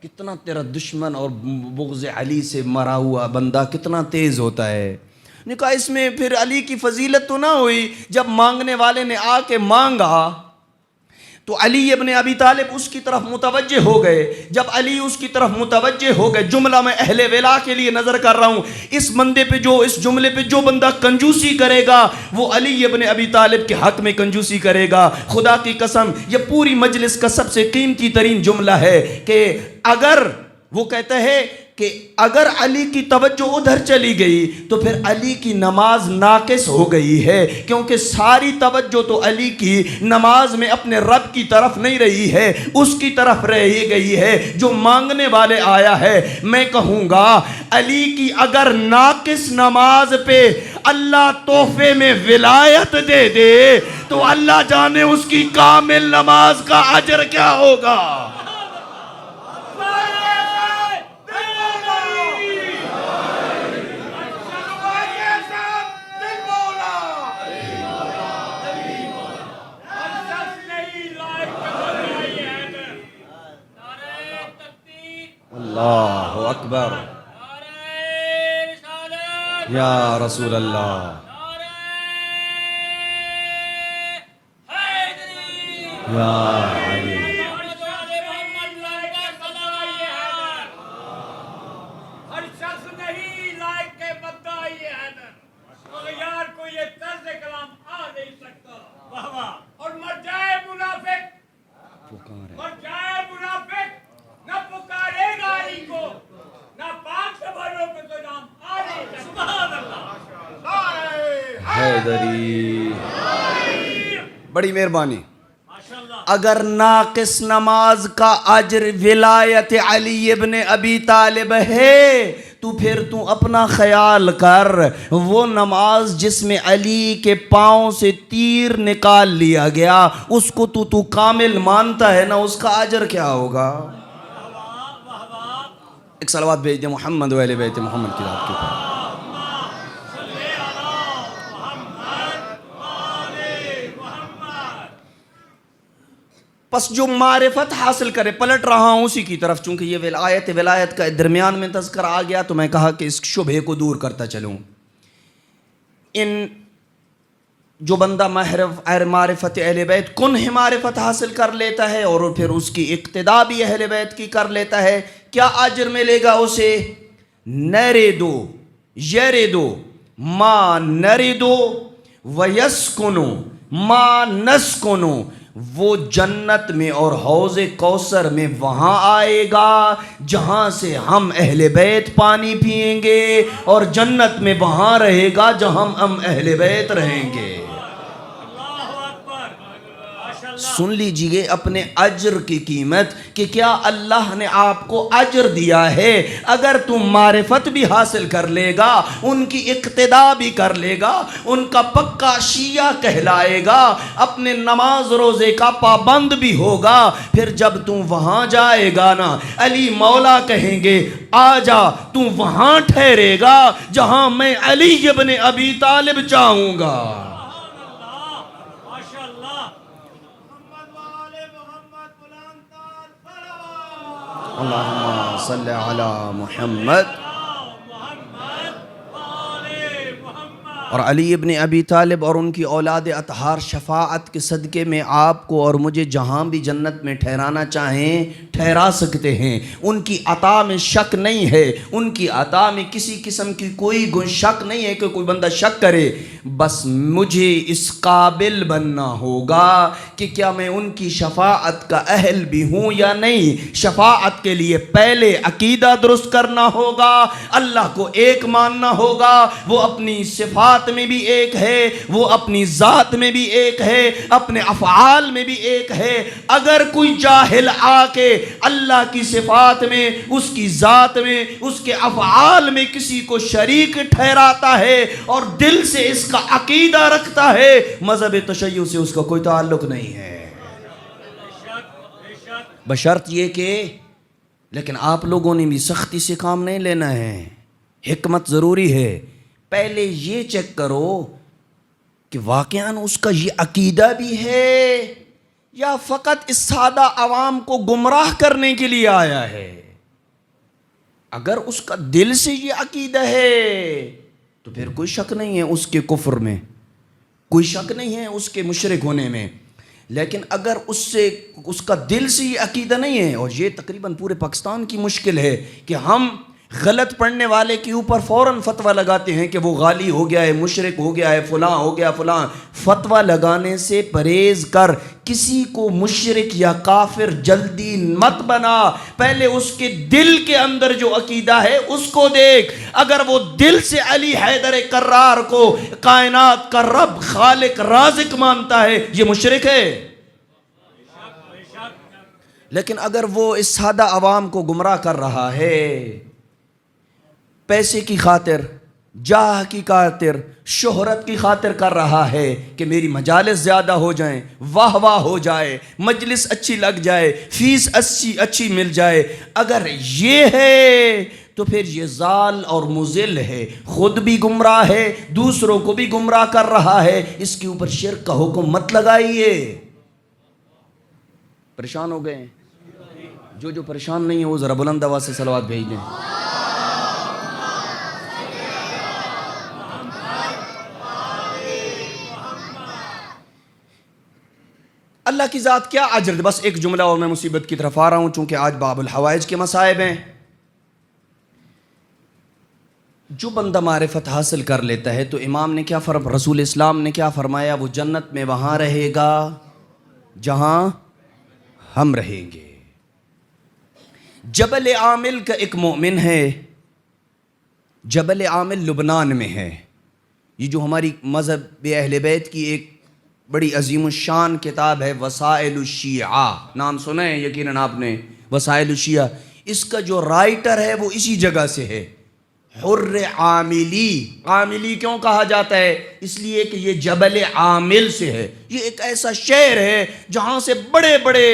A: کتنا تیرا دشمن اور بغض علی سے مرا ہوا بندہ کتنا تیز ہوتا ہے. نے کہا اس میں پھر علی کی فضیلت تو نہ ہوئی. جب مانگنے والے نے آ کے مانگا تو علی ابن ابی طالب اس کی طرف متوجہ ہو گئے. جب علی اس کی طرف متوجہ ہو گئے، جملہ میں اہل ولا کے لیے نظر کر رہا ہوں، اس بندے پہ اس جملے پہ جو بندہ کنجوسی کرے گا وہ علی ابن ابی طالب کے حق میں کنجوسی کرے گا. خدا کی قسم یہ پوری مجلس کا سب سے قیمتی ترین جملہ ہے کہ اگر وہ کہتا ہے کہ اگر علی کی توجہ ادھر چلی گئی تو پھر علی کی نماز ناقص ہو گئی ہے، کیونکہ ساری توجہ تو علی کی نماز میں اپنے رب کی طرف نہیں رہی ہے، اس کی طرف رہی گئی ہے جو مانگنے والے آیا ہے۔ میں کہوں گا علی کی اگر ناقص نماز پہ اللہ تحفے میں ولایت دے دے تو اللہ جانے اس کی کامل نماز کا اجر کیا ہوگا۔ اللہ اکبر، یا رسول اللہ، یا علی۔
B: ہر شخص نہیں لائق کے مدعی حیدر، یار کو یہ طرز کلام آ نہیں سکتا، اور مر جائے منافق، مر جائے منافق، نہ پکارے گا علی کو، نہ پاک سبھروں پہ تو نام آ نہیں سکتا۔ سبحان اللہ،
A: حیدری، بڑی مہربانی۔ اگر ناقص نماز کا اجر ولایت علی ابن ابی طالب ہے تو پھر تو اپنا خیال کر، وہ نماز جس میں علی کے پاؤں سے تیر نکال لیا گیا اس کو تو کامل مانتا ہے نا، اس کا اجر کیا ہوگا؟ ایک صلوات بھیج دیں محمد و اہل بیت محمد کی ذات کے اوپر۔ پس جو معرفت حاصل کرے، پلٹ رہا ہوں اسی کی طرف، چونکہ یہ ولایت کا درمیان میں تذکرہ آ گیا تو میں کہا کہ اس شبہے کو دور کرتا چلوں۔ جو بندہ معرفت اہل بیت کنہ معرفت حاصل کر لیتا ہے اور پھر اس کی اقتداء بھی اہل بیت کی کر لیتا ہے، کیا اجر ملے گا اسے؟ نریدو یریدو ما نریدو ویسکنو ما نسکنو، وہ جنت میں اور حوض کوثر میں وہاں آئے گا جہاں سے ہم اہل بیت پانی پئیں گے، اور جنت میں وہاں رہے گا جہاں ہم اہل بیت رہیں گے۔ سن لیجئے اپنے اجر کی قیمت کہ کیا اللہ نے آپ کو اجر دیا ہے۔ اگر تم معرفت بھی حاصل کر لے گا، ان کی اقتداء بھی کر لے گا، ان کا پکا شیعہ کہلائے گا، اپنے نماز روزے کا پابند بھی ہوگا، پھر جب تم وہاں جائے گا نا، علی مولا کہیں گے آ جا، تم وہاں ٹھہرے گا جہاں میں علی ابن ابی طالب چاہوں گا۔ اللہم صلی علی محمد۔ اور علی ابن ابی طالب اور ان کی اولاد اطہار شفاعت کے صدقے میں آپ کو اور مجھے جہاں بھی جنت میں ٹھہرانا چاہیں ٹھہرا سکتے ہیں۔ ان کی عطا میں شک نہیں ہے، ان کی عطا میں کسی قسم کی کوئی شک نہیں ہے کہ کوئی بندہ شک کرے، بس مجھے اس قابل بننا ہوگا کہ کیا میں ان کی شفاعت کا اہل بھی ہوں یا نہیں۔ شفاعت کے لیے پہلے عقیدہ درست کرنا ہوگا، اللہ کو ایک ماننا ہوگا، وہ اپنی صفات میں بھی ایک ہے، وہ اپنی ذات میں بھی ایک ہے، اپنے افعال میں بھی ایک ہے۔ اگر کوئی جاہل آ کے اللہ کی صفات میں، اس کی ذات میں، اس کے افعال میں کسی کو شریک ٹھہراتا ہے اور دل سے اس کا عقیدہ رکھتا ہے، مذہب تشیع سے اس کا کوئی تعلق نہیں ہے، بشرط یہ کہ لیکن آپ لوگوں نے بھی سختی سے کام نہیں لینا ہے، حکمت ضروری ہے۔ پہلے یہ چیک کرو کہ واقعاً اس کا یہ عقیدہ بھی ہے یا فقط اس سادہ عوام کو گمراہ کرنے کے لیے آیا ہے۔ اگر اس کا دل سے یہ عقیدہ ہے تو پھر کوئی شک نہیں ہے اس کے کفر میں، کوئی شک نہیں ہے اس کے مشرک ہونے میں۔ لیکن اگر اس کا دل سے یہ عقیدہ نہیں ہے، اور یہ تقریباً پورے پاکستان کی مشکل ہے کہ ہم غلط پڑھنے والے کے اوپر فوراً فتویٰ لگاتے ہیں کہ وہ غالی ہو گیا ہے، مشرک ہو گیا ہے، فلاں ہو گیا فلاں۔ فتویٰ لگانے سے پرہیز کر، کسی کو مشرک یا کافر جلدی مت بنا، پہلے اس کے دل کے اندر جو عقیدہ ہے اس کو دیکھ۔ اگر وہ دل سے علی حیدر کرار کو کائنات کا رب، خالق، رازق مانتا ہے، یہ مشرک ہے۔ لیکن اگر وہ اس سادہ عوام کو گمراہ کر رہا ہے، پیسے کی خاطر، جاہ کی خاطر، شہرت کی خاطر کر رہا ہے کہ میری مجالس زیادہ ہو جائیں، واہ واہ ہو جائے، مجلس اچھی لگ جائے، فیس اچھی مل جائے، اگر یہ ہے تو پھر یہ ضال اور مضل ہے، خود بھی گمراہ ہے، دوسروں کو بھی گمراہ کر رہا ہے۔ اس کے اوپر شرک کا حکم مت لگائیے۔ پریشان ہو گئے؟ جو پریشان نہیں ہے وہ ذرا بلند آواز سے صلوات بھیج دیں۔ اللہ کی ذات کیا اجر دے۔ بس ایک جملہ اور میں مصیبت کی طرف آ رہا ہوں، چونکہ آج باب الحوائج کے مصائب ہیں۔ جو بندہ معرفت حاصل کر لیتا ہے تو امام نے کیا رسول اسلام نے کیا فرمایا؟ وہ جنت میں وہاں رہے گا جہاں ہم رہیں گے۔ جبل عامل کا ایک مومن ہے، جبل عامل لبنان میں ہے۔ یہ جو ہماری مذہب اہل بیت کی ایک بڑی عظیم الشان کتاب ہے، وسائل الشیعہ، نام سنا ہے یقیناً آپ نے، وسائل الشیعہ۔ اس کا جو رائٹر ہے وہ اسی جگہ سے ہے، حر عاملی۔ عاملی کیوں کہا جاتا ہے؟ اس لیے کہ یہ جبل عامل سے ہے۔ یہ ایک ایسا شہر ہے جہاں سے بڑے بڑے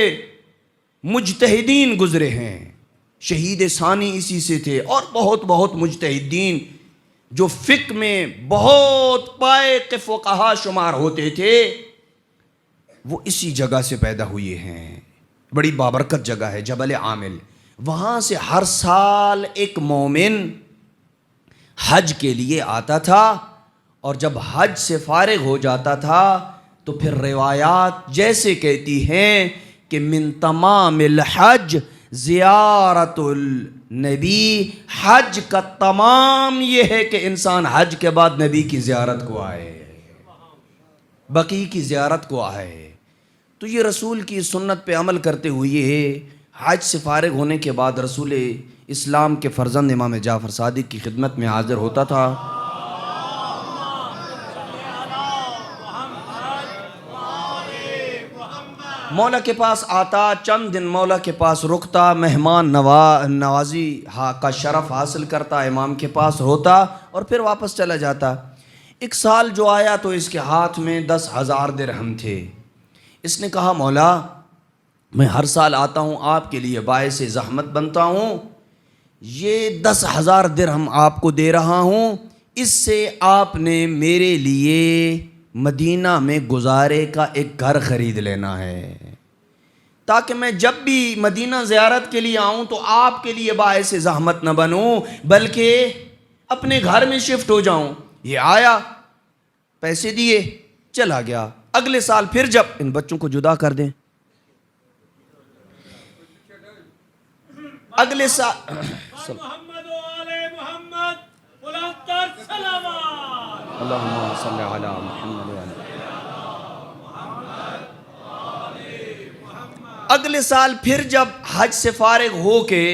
A: مجتہدین گزرے ہیں، شہید ثانی اسی سے تھے، اور بہت مجتہدین جو فقہ میں بہت پائے کے فقہا شمار ہوتے تھے، وہ اسی جگہ سے پیدا ہوئے ہیں۔ بڑی بابرکت جگہ ہے جبل عامل۔ وہاں سے ہر سال ایک مومن حج کے لیے آتا تھا، اور جب حج سے فارغ ہو جاتا تھا تو پھر روایات جیسے کہتی ہیں کہ من تمام الحج زیارت النبی، حج کا تمام یہ ہے کہ انسان حج کے بعد نبی کی زیارت کو آئے، بقی کی زیارت کو آئے۔ تو یہ رسول کی سنت پہ عمل کرتے ہوئے حج سے فارغ ہونے کے بعد رسول اسلام کے فرزند امام جعفر صادق کی خدمت میں حاضر ہوتا تھا۔ مولا کے پاس آتا، چند دن مولا کے پاس رکتا، مہمان نوازی کا شرف حاصل کرتا، امام کے پاس ہوتا اور پھر واپس چلا جاتا۔ ایک سال جو آیا تو اس کے ہاتھ میں 10,000 درہم تھے۔ اس نے کہا مولا میں ہر سال آتا ہوں، آپ کے لیے باعث زحمت بنتا ہوں، یہ 10,000 درہم آپ کو دے رہا ہوں، اس سے آپ نے میرے لیے مدینہ میں گزارے کا ایک گھر خرید لینا ہے، تاکہ میں جب بھی مدینہ زیارت کے لیے آؤں تو آپ کے لیے باعث زحمت نہ بنوں بلکہ اپنے گھر میں شفٹ ہو جاؤں۔ یہ آیا، پیسے دیے، چلا گیا۔ اگلے سال پھر جب ان بچوں کو جدا کر دیں، اگلے سال
B: محمد و آل محمد بلندتر صلوات،
A: اللہم صلی علی محمد و علی۔ اگلے سال پھر جب حج سے فارغ ہو کے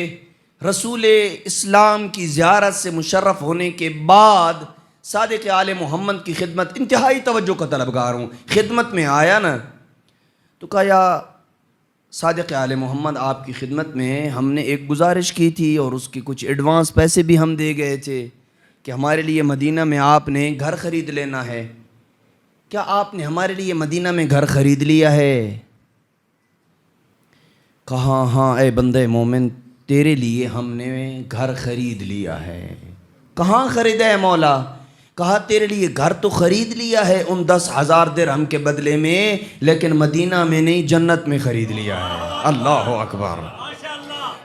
A: رسول اسلام کی زیارت سے مشرف ہونے کے بعد صادق آل محمد کی خدمت، انتہائی توجہ کا طلبگار ہوں، خدمت میں آیا نا تو کہا یا صادق آل محمد آپ کی خدمت میں ہم نے ایک گزارش کی تھی اور اس کی کچھ ایڈوانس پیسے بھی ہم دے گئے تھے کہ ہمارے لیے مدینہ میں آپ نے گھر خرید لینا ہے، کیا آپ نے ہمارے لیے مدینہ میں گھر خرید لیا ہے؟ کہا ہاں اے بندے مومن تیرے لیے ہم نے گھر خرید لیا ہے۔ کہاں خریدا ہے مولا؟ کہا تیرے لیے گھر تو خرید لیا ہے ان 10,000 درہم کے بدلے میں، لیکن مدینہ میں نہیں جنت میں خرید لیا ہے۔ اللہ اکبر۔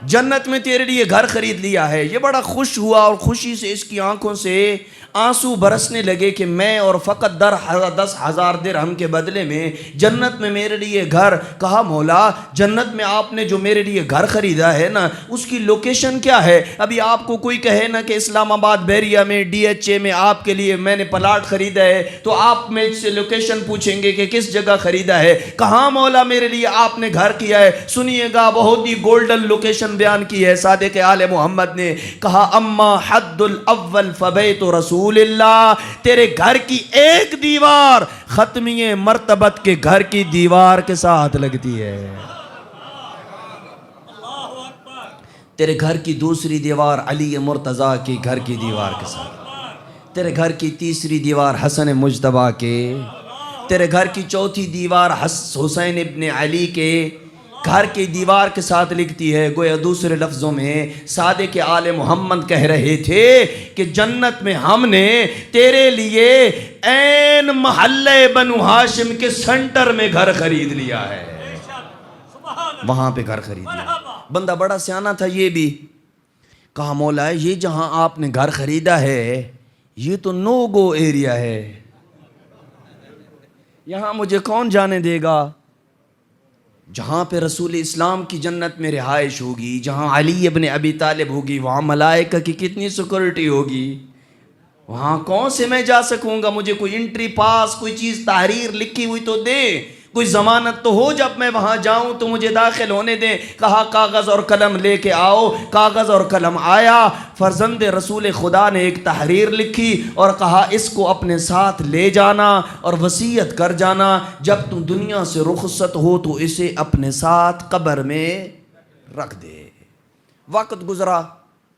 A: جنت میں تیرے لیے گھر خرید لیا ہے. یہ بڑا خوش ہوا اور خوشی سے اس کی آنکھوں سے آنسو برسنے لگے کہ میں اور فقط 10,000 درہم کے بدلے میں جنت میں میرے لیے گھر. کہا مولا جنت میں آپ نے جو میرے لیے گھر خریدا ہے نا اس کی لوکیشن کیا ہے؟ ابھی آپ کو کوئی کہے نا کہ اسلام آباد بیریا میں DHA میں آپ کے لیے میں نے پلاٹ خریدا ہے تو آپ میں سے لوکیشن پوچھیں گے کہ کس جگہ خریدا ہے. کہاں مولا میرے لیے آپ نے گھر کیا ہے؟ سنیے گا بہت ہی گولڈن لوکیشن بیان کی ہے صادق آل محمد نے. کہا اما حد الاول فبیت رسول اللہ، تیرے گھر کی ایک دیوار ختمیہ مرتبت کے گھر کی دیوار کے ساتھ لگتی ہے. تیرے گھر کی دوسری دیوار علی مرتضیٰ کی گھر کی دیوار کے ساتھ، تیرے گھر کی تیسری دیوار حسن مجتبیٰ کے، تیرے گھر کی چوتھی دیوار حسین ابن علی کے گھر کی دیوار کے ساتھ لکھتی ہے. گویا دوسرے لفظوں میں صادق آل محمد کہہ رہے تھے کہ جنت میں ہم نے تیرے لیے عین محلہ بنو ہاشم کے سنٹر میں گھر خرید لیا ہے. وہاں پہ گھر خرید لیا. بندہ بڑا سیانہ تھا یہ بھی. کہا مولا یہ جہاں آپ نے گھر خریدا ہے یہ تو نو گو ایریا ہے، یہاں مجھے کون جانے دے گا؟ جہاں پہ رسول اسلام کی جنت میں رہائش ہوگی، جہاں علی ابن ابی طالب ہوگی، وہاں ملائکہ کی کتنی سیکورٹی ہوگی، وہاں کون سے میں جا سکوں گا؟ مجھے کوئی انٹری پاس کوئی چیز تحریر لکھی ہوئی تو دے، کوئی ضمانت تو ہو جب میں وہاں جاؤں تو مجھے داخل ہونے دیں. کہا کاغذ اور قلم لے کے آؤ. کاغذ اور قلم آیا. فرزند رسول خدا نے ایک تحریر لکھی اور کہا اس کو اپنے ساتھ لے جانا اور وصیت کر جانا، جب تم دنیا سے رخصت ہو تو اسے اپنے ساتھ قبر میں رکھ دے. وقت گزرا،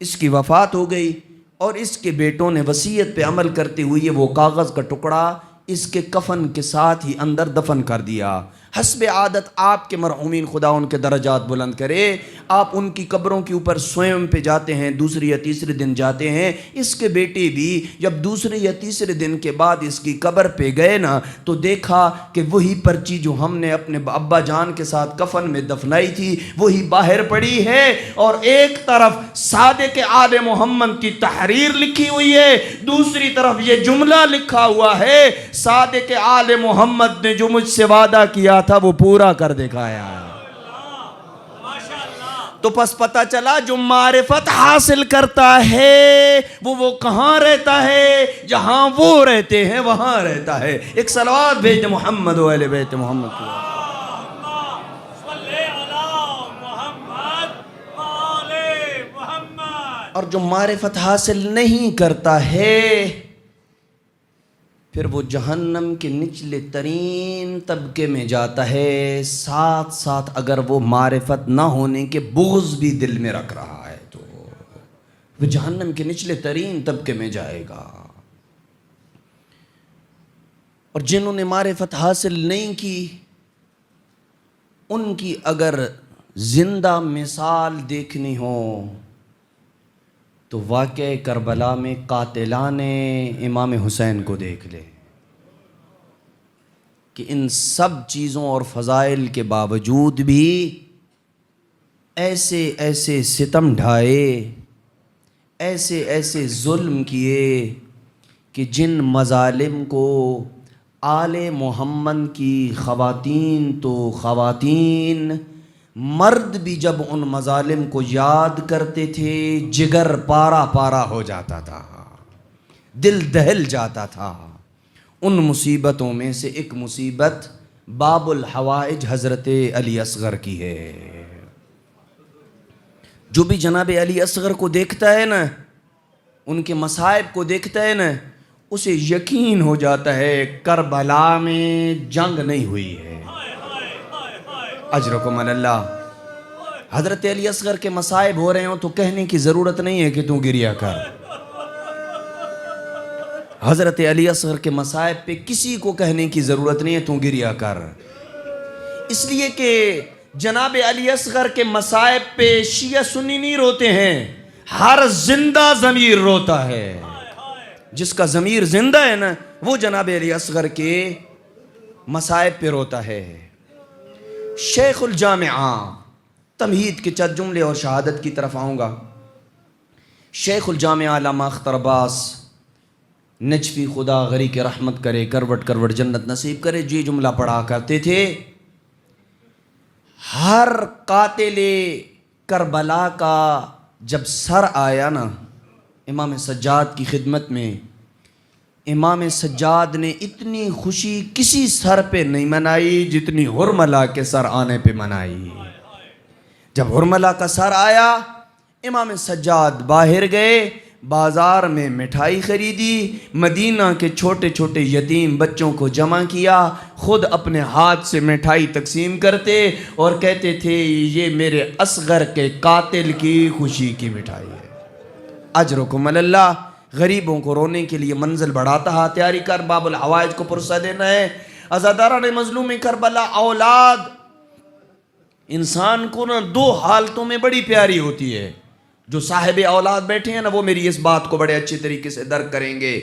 A: اس کی وفات ہو گئی اور اس کے بیٹوں نے وصیت پہ عمل کرتے ہوئے وہ کاغذ کا ٹکڑا اس کے کفن کے ساتھ ہی اندر دفن کر دیا. حسب عادت آپ کے مرحومین خدا ان کے درجات بلند کرے، آپ ان کی قبروں کے اوپر سوئم پہ جاتے ہیں، دوسرے یا تیسرے دن جاتے ہیں. اس کے بیٹے بھی جب دوسرے یا تیسرے دن کے بعد اس کی قبر پہ گئے نا تو دیکھا کہ وہی پرچی جو ہم نے اپنے ابا جان کے ساتھ کفن میں دفنائی تھی وہی باہر پڑی ہے، اور ایک طرف صادق آل محمد کی تحریر لکھی ہوئی ہے، دوسری طرف یہ جملہ لکھا ہوا ہے صادق آل محمد نے جو مجھ سے وعدہ کیا تھا وہ پورا کر دکھایا ہے. تو پس پتہ چلا جو معرفت حاصل کرتا ہے وہ کہاں رہتا ہے؟ جہاں وہ رہتے ہیں وہاں رہتا ہے. ایک صلوات بھیج محمد و اہل بیت محمد کی. اور جو معرفت حاصل نہیں کرتا ہے پھر وہ جہنم کے نچلے ترین طبقے میں جاتا ہے، ساتھ ساتھ اگر وہ معرفت نہ ہونے کے بغض بھی دل میں رکھ رہا ہے تو وہ جہنم کے نچلے ترین طبقے میں جائے گا. اور جنہوں نے معرفت حاصل نہیں کی ان کی اگر زندہ مثال دیکھنی ہو تو واقعہ کربلا میں قاتلان امام حسین کو دیکھ لے کہ ان سب چیزوں اور فضائل کے باوجود بھی ایسے ایسے ستم ڈھائے، ایسے ایسے ظلم کیے کہ جن مظالم کو آل محمد کی خواتین تو خواتین، مرد بھی جب ان مظالم کو یاد کرتے تھے جگر پارا پارا ہو جاتا تھا، دل دہل جاتا تھا. ان مصیبتوں میں سے ایک مصیبت باب الحوائج حضرت علی اصغر کی ہے. جو بھی جناب علی اصغر کو دیکھتا ہے نا، ان کے مصائب کو دیکھتا ہے نا، اسے یقین ہو جاتا ہے کربلا میں جنگ نہیں ہوئی ہے. اجرکم اللہ. حضرت علی اصغر کے مصائب ہو رہے ہوں تو کہنے کی ضرورت نہیں ہے کہ تو گریا کر. حضرت علی اصغر کے مصائب پہ کسی کو کہنے کی ضرورت نہیں ہے تو گریا کر، اس لیے کہ جناب علی اصغر کے مصائب پہ شیعہ سنی نہیں روتے ہیں، ہر زندہ ضمیر روتا ہے. جس کا ضمیر زندہ ہے نا وہ جناب علی اصغر کے مصائب پہ روتا ہے. شیخ الجامعہ تمہید کے چند جملے اور شہادت کی طرف آؤں گا۔ شیخ الجامعہ علامہ اختر عباس نجفی خدا غری کے رحمت کرے، کروٹ کروٹ جنت نصیب کرے، یہ جملہ پڑھا کرتے تھے: ہر قاتل کربلا کا جب سر آیا نا امام سجاد کی خدمت میں، امام سجاد نے اتنی خوشی کسی سر پہ نہیں منائی جتنی حرملہ کے سر آنے پہ منائی۔ جب حرملہ کا سر آیا، امام سجاد باہر گئے، بازار میں مٹھائی خریدی، مدینہ کے چھوٹے چھوٹے یتیم بچوں کو جمع کیا، خود اپنے ہاتھ سے مٹھائی تقسیم کرتے اور کہتے تھے یہ میرے اصغر کے قاتل کی خوشی کی مٹھائی ہے۔ اجرکم اللہ۔ غریبوں کو رونے کے لیے منزل بڑھاتا ہے، تیاری کر، باب الحوائج کو پرسہ دینا ہے۔ عزاداران مظلوم کربلا، اولاد انسان کو نا دو حالتوں میں بڑی پیاری ہوتی ہے۔ جو صاحب اولاد بیٹھے ہیں نا وہ میری اس بات کو بڑے اچھے طریقے سے درک کریں گے۔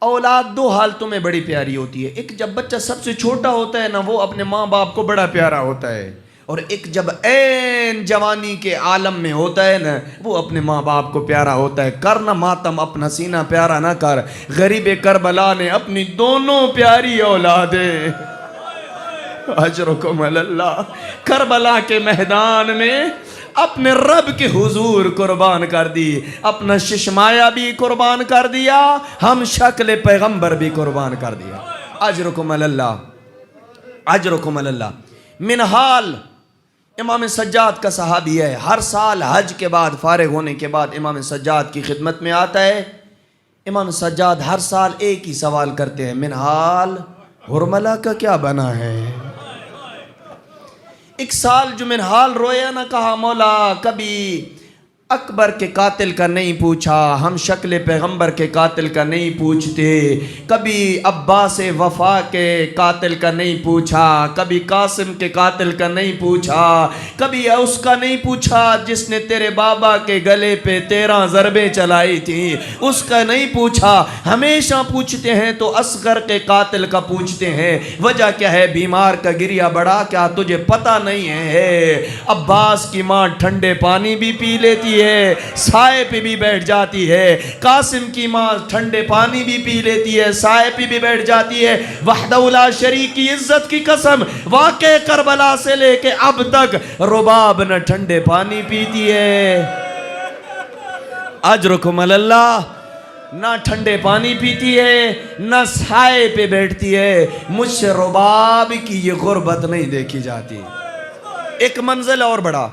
A: اولاد دو حالتوں میں بڑی پیاری ہوتی ہے۔ ایک جب بچہ سب سے چھوٹا ہوتا ہے نا وہ اپنے ماں باپ کو بڑا پیارا ہوتا ہے، اور ایک جب عین جوانی کے عالم میں ہوتا ہے نا وہ اپنے ماں باپ کو پیارا ہوتا ہے۔ کرنا ماتم اپنا سینہ پیارا نہ کر، غریب کربلا نے اپنی دونوں پیاری اولادیں اجرکم اللہ کربلا کے میدان میں اپنے رب کے حضور قربان کر دی، اپنا ششمایا بھی قربان کر دیا، ہم شکل پیغمبر بھی قربان کر دیا۔ اجرکم اللہ، اجرکم اللہ۔ منہال امام سجاد کا صحابی ہے، ہر سال حج کے بعد فارغ ہونے کے بعد امام سجاد کی خدمت میں آتا ہے۔ امام سجاد ہر سال ایک ہی سوال کرتے ہیں: منہال حرملہ کا کیا بنا ہے؟ ایک سال جو منہال رویا نہ، کہا مولا کبھی اکبر کے قاتل کا نہیں پوچھا، ہم شکل پیغمبر کے قاتل کا نہیں پوچھتے، کبھی عباس وفا کے قاتل کا نہیں پوچھا، کبھی قاسم کے قاتل کا نہیں پوچھا، کبھی اس کا نہیں پوچھا جس نے تیرے بابا کے گلے پہ 13 ضربیں چلائی تھیں، اس کا نہیں پوچھا، ہمیشہ پوچھتے ہیں تو اصغر کے قاتل کا پوچھتے ہیں۔ وجہ کیا ہے؟ بیمار کا گریہ بڑا، کیا تجھے پتہ نہیں ہے؟ عباس کی ماں ٹھنڈے پانی بھی پی لیتی ہے، سائے پہ بھی بیٹھ جاتی ہے، قاسم کی ماں ٹھنڈے پانی بھی پی لیتی ہے، سائے پہ بھی بیٹھ جاتی ہے۔ وحدہ لا شریک کی عزت کی قسم، واقع کربلا سے لے کے اب تک رباب نہ ٹھنڈے پانی پیتی ہے۔ اجرکم اللہ۔ نہ ٹھنڈے پانی پیتی ہے، نہ سائے پہ بیٹھتی ہے۔ مجھ سے رباب کی یہ غربت نہیں دیکھی جاتی۔ ایک منزل اور بڑا،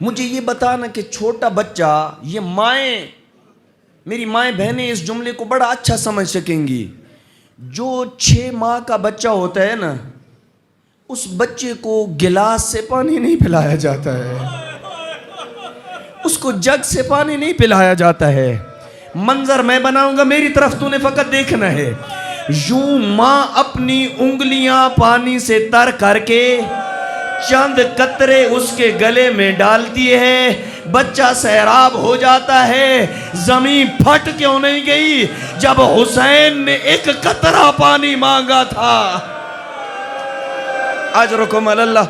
A: مجھے یہ بتانا کہ چھوٹا بچہ، یہ مائیں، میری مائیں بہنیں اس جملے کو بڑا اچھا سمجھ سکیں گی، جو 6 ماہ کا بچہ ہوتا ہے نا اس بچے کو گلاس سے پانی نہیں پلایا جاتا ہے، اس کو جگ سے پانی نہیں پلایا جاتا ہے۔ منظر میں بناؤں گا، میری طرف تو نے فقط دیکھنا ہے۔ یوں ماں اپنی انگلیاں پانی سے تر کر کے چند قطرے اس کے گلے میں ڈالتی ہے، بچہ سیراب ہو جاتا ہے۔ زمین پھٹ کیوں نہیں گئی جب حسین نے ایک قطرہ پانی مانگا تھا؟ اجرکم اللہ،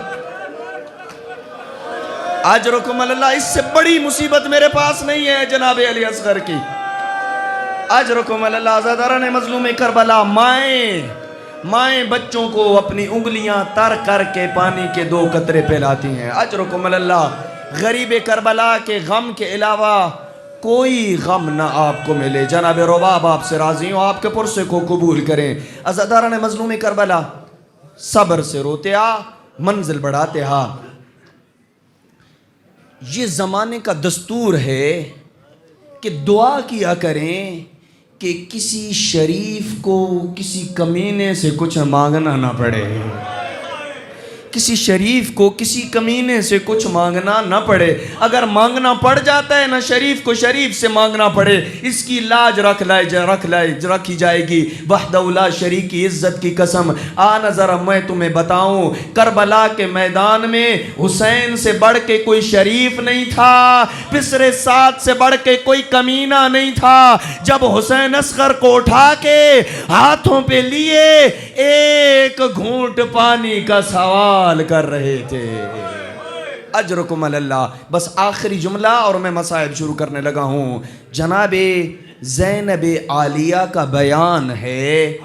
A: اجرکم اللہ۔ اس سے بڑی مصیبت میرے پاس نہیں ہے جناب علی اصغر کی۔ اجرکم اللہ۔ عزاداران مظلوم کربلا، مائیں بچوں کو اپنی انگلیاں تر کر کے پانی کے 2 قطرے پلاتی ہیں۔ اجرکم اللہ۔ غریب کربلا کے غم کے علاوہ کوئی غم نہ آپ کو ملے۔ جناب رباب آپ سے راضی ہوں، آپ کے پرسے کو قبول کریں۔ عزاداران مظلوم کربلا، صبر سے روتے آ، منزل بڑھاتے آ۔ یہ زمانے کا دستور ہے کہ دعا کیا کریں کہ کسی شریف کو کسی کمینے سے کچھ مانگنا نہ پڑے، کسی شریف کو کسی کمینے سے کچھ مانگنا نہ پڑے۔ اگر مانگنا پڑ جاتا ہے نا شریف کو شریف سے مانگنا پڑے، اس کی لاج رکھی جائے گی۔ وحدہ لا شریک کی عزت کی قسم، آنا ذرا میں تمہیں بتاؤں، کربلا کے میدان میں حسین سے بڑھ کے کوئی شریف نہیں تھا، پسر سعد سے بڑھ کے کوئی کمینہ نہیں تھا۔ جب حسین اصغر کو اٹھا کے ہاتھوں پہ لیے، ایک گھونٹ پانی کا سوال استقبال کر رہے تھے. اجرکم اللہ. بس آخری جملہ اور میں مصائب شروع کرنے لگا ہوں. جناب زینب عالیہ کا بیان ہے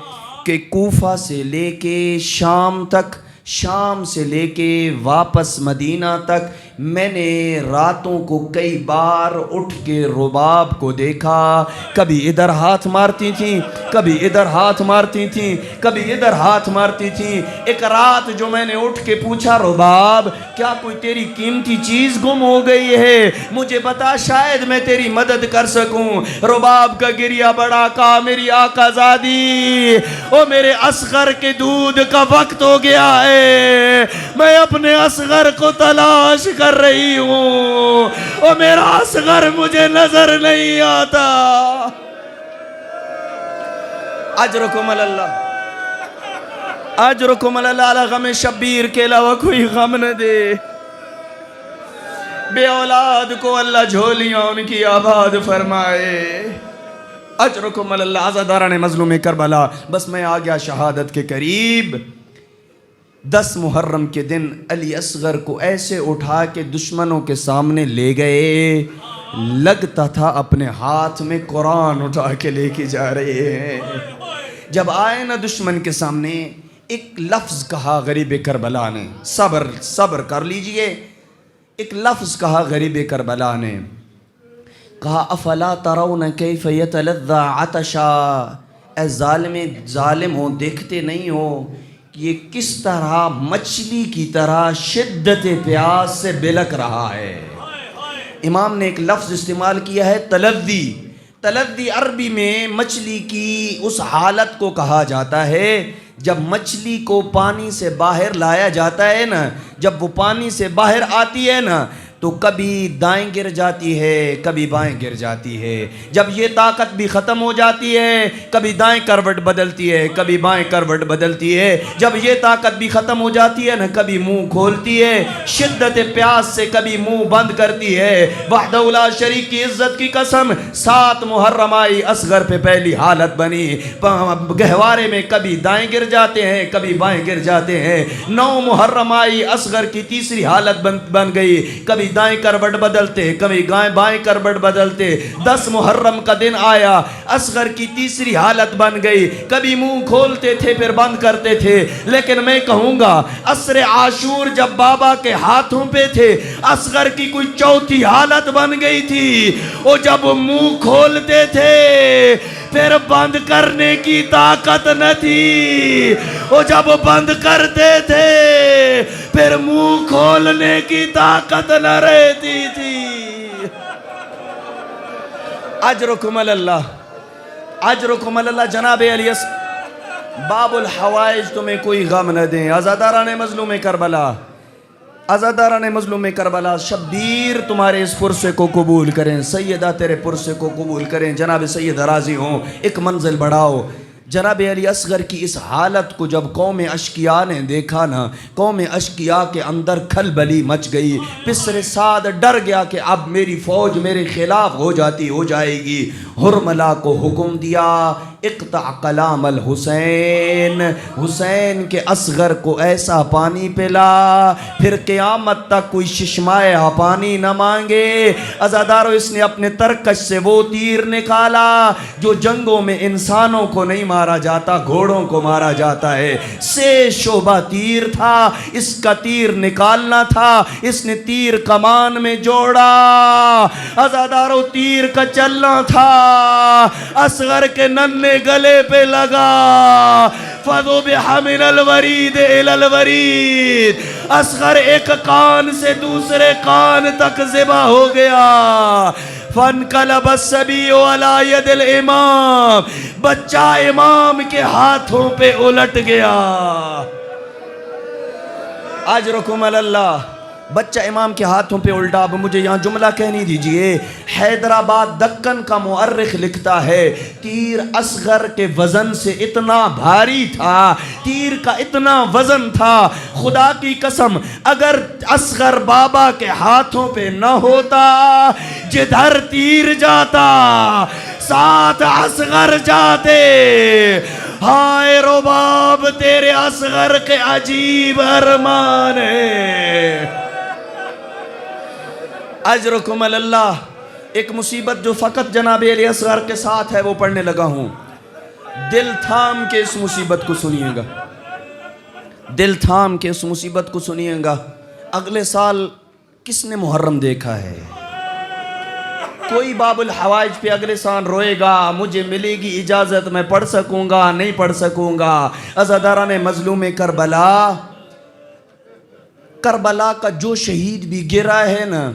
A: کہ کوفہ سے لے کے شام تک، شام سے لے کے واپس مدینہ تک میں نے راتوں کو کئی بار اٹھ کے رباب کو دیکھا. کبھی ادھر ہاتھ مارتی تھیں، کبھی ادھر ہاتھ مارتی تھیں، کبھی ادھر ہاتھ مارتی تھیں. ایک رات جو میں نے اٹھ کے پوچھا، رباب کیا کوئی تیری قیمتی چیز گم ہو گئی ہے؟ مجھے بتا، شاید میں تیری مدد کر سکوں. رباب کا گریہ بڑا، کہا میری آقا زادی، او میرے اصغر کے دودھ کا وقت ہو گیا ہے، میں اپنے اصغر کو تلاش کر رہی ہوں، او میرا اصغر مجھے نظر نہیں آتا. اجرکم اللہ، اجرکم اللہ. علی غم شبیر کے علاوہ کوئی غم نہ دے. بے اولاد کو اللہ جھولیاں ان کی آباد فرمائے. اجرکم اللہ. عزاداران مظلوم کربلا. بس میں آ گیا شہادت کے قریب. 10 محرم کے دن علی اصغر کو ایسے اٹھا کے دشمنوں کے سامنے لے گئے، لگتا تھا اپنے ہاتھ میں قرآن اٹھا کے لے کے جا رہے ہیں. جب آئے نا دشمن کے سامنے، ایک لفظ کہا غریب کربلا نے، صبر صبر کر لیجئے. ایک لفظ کہا غریب کربلا نے، کہا افلا ترون کیف یتلذی عطشا. اے ظالم ہو، دیکھتے نہیں ہو یہ کس طرح مچھلی کی طرح شدت پیاس سے بلک رہا ہے. امام نے ایک لفظ استعمال کیا ہے، تلذی. تلذی عربی میں مچھلی کی اس حالت کو کہا جاتا ہے جب مچھلی کو پانی سے باہر لایا جاتا ہے نا، جب وہ پانی سے باہر آتی ہے نا تو کبھی دائیں گر جاتی ہے، کبھی بائیں گر جاتی ہے. جب یہ طاقت بھی ختم ہو جاتی ہے، کبھی دائیں کروٹ بدلتی ہے، کبھی بائیں کروٹ بدلتی ہے. جب یہ طاقت بھی ختم ہو جاتی ہے نا، کبھی منہ کھولتی ہے شدت پیاس سے، کبھی منہ بند کرتی ہے. وحدہ لا شریک کی عزت کی قسم، 7 محرم آئی، اصغر پہ پہلی حالت بنی. گہوارے میں کبھی دائیں گر جاتے ہیں، کبھی بائیں گر جاتے ہیں. 9 محرم آئی، اصغر کی تیسری حالت بن گئی، کبھی دائیں کروٹ بدلتے، کبھی بائیں کروٹ بدلتے. 10 محرم کا دن آیا، اصغر کی تیسری حالت بن گئی، کبھی منہ کھولتے تھے پھر بند کرتے تھے. لیکن میں کہوں گا عصر عاشور جب بابا کے ہاتھوں پہ تھے، اصغر کی کوئی چوتھی حالت بن گئی تھی. وہ جب منہ کھولتے تھے پھر بند کرنے کی طاقت نہ تھی، وہ جب بند کرتے تھے پھر منہ کھولنے کی طاقت نہ رہتی تھی. اجرکم اللہ، اجرکم اللہ. جناب علی باب الحوائج تمہیں کوئی غم نہ دیں. عزاداران مظلوم کربلا، عزاداران مظلوم کربلا، شبیر تمہارے اس پرسے کو قبول کریں، سیدہ تیرے پرسے کو قبول کریں. جناب سید راضی ہوں، ایک منزل بڑھاؤ. جناب علی اصغر کی اس حالت کو جب قوم اشقیاء نے دیکھا نا، قوم اشقیاء کے اندر کھلبلی مچ گئی. پسر سعد ڈر گیا کہ اب میری فوج میرے خلاف ہو جائے گی. حرملہ کو حکم دیا، اقطع کلام الحسین، حسین کے اصغر کو ایسا پانی پلا پھر قیامت تک کوئی ششمائے پانی نہ مانگے. عزادارو، اس نے اپنے ترکش سے وہ تیر نکالا جو جنگوں میں انسانوں کو نہیں مارا جاتا، گھوڑوں کو مارا جاتا ہے. 6 شعبہ تیر تھا، اس کا تیر نکالنا تھا. اس نے تیر کمان میں جوڑا. عزادارو، تیر کا چلنا تھا، اصغر کے ننے گلے پہ لگا. فَذُبِحَ مِنَ الْوَرِيدِ إِلَى الْوَرِيدِ. اصغر ایک کان سے دوسرے کان تک ذبح ہو گیا. فَانْقَلَبَ الصَّبِيُّ عَلَى يَدِ الْإِمَامِ. بچہ امام کے ہاتھوں پہ الٹ گیا. اجرکم اللہ. بچہ امام کے ہاتھوں پہ الٹا. اب مجھے یہاں جملہ کہنی دیجئے. حیدرآباد دکن کا مؤرخ لکھتا ہے تیر اصغر کے وزن سے اتنا بھاری تھا، تیر کا اتنا وزن تھا، خدا کی قسم اگر اصغر بابا کے ہاتھوں پہ نہ ہوتا، جدھر تیر جاتا ساتھ اصغر جاتے. ہائے رباب تیرے اصغر کے عجیب ارمان ہے۔ اجرکم اللہ۔ ایک مصیبت جو فقط جناب علی اصغر کے ساتھ ہے وہ پڑھنے لگا ہوں، دل تھام کے اس مصیبت کو سنیے گا، دل تھام کے اس مصیبت کو سنیے گا۔ اگلے سال کس نے محرم دیکھا ہے؟ کوئی باب الحوائج پہ اگلے سال روئے گا مجھے ملے گی اجازت میں پڑھ سکوں گا نہیں پڑھ سکوں گا؟ عزاداران مظلوم کربلا، کربلا کا جو شہید بھی گرا ہے نا،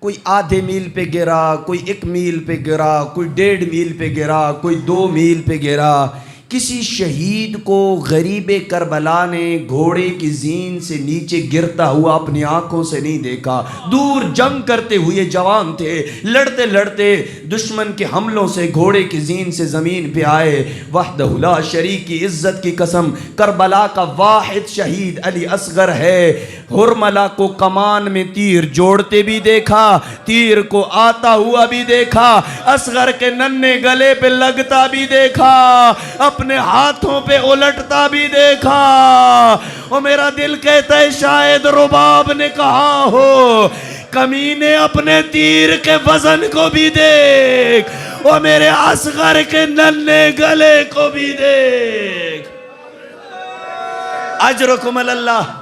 A: کوئی آدھے میل پہ گرا، کوئی 1 میل پہ گرا، کوئی 1.5 میل پہ گرا، کوئی 2 میل پہ گرا، کسی شہید کو غریب کربلا نے گھوڑے کی زین سے نیچے گرتا ہوا اپنی آنکھوں سے نہیں دیکھا۔ دور جنگ کرتے ہوئے جوان تھے، لڑتے لڑتے دشمن کے حملوں سے گھوڑے کی زین سے زمین پہ آئے۔ وحدہ لا شریک کی عزت کی قسم، کربلا کا واحد شہید علی اصغر ہے۔ ہرملا کو کمان میں تیر جوڑتے بھی دیکھا، تیر کو آتا ہوا بھی دیکھا، اصغر کے ننھے گلے پہ لگتا بھی دیکھا، اپنے ہاتھوں پہ الٹتا بھی دیکھا۔ اور میرا دل کہتا ہے شاید رباب نے کہا ہو کمینے اپنے تیر کے وزن کو بھی دیکھ، اور میرے اصغر کے ننھے گلے کو بھی دیکھ۔ اجرکم اللہ۔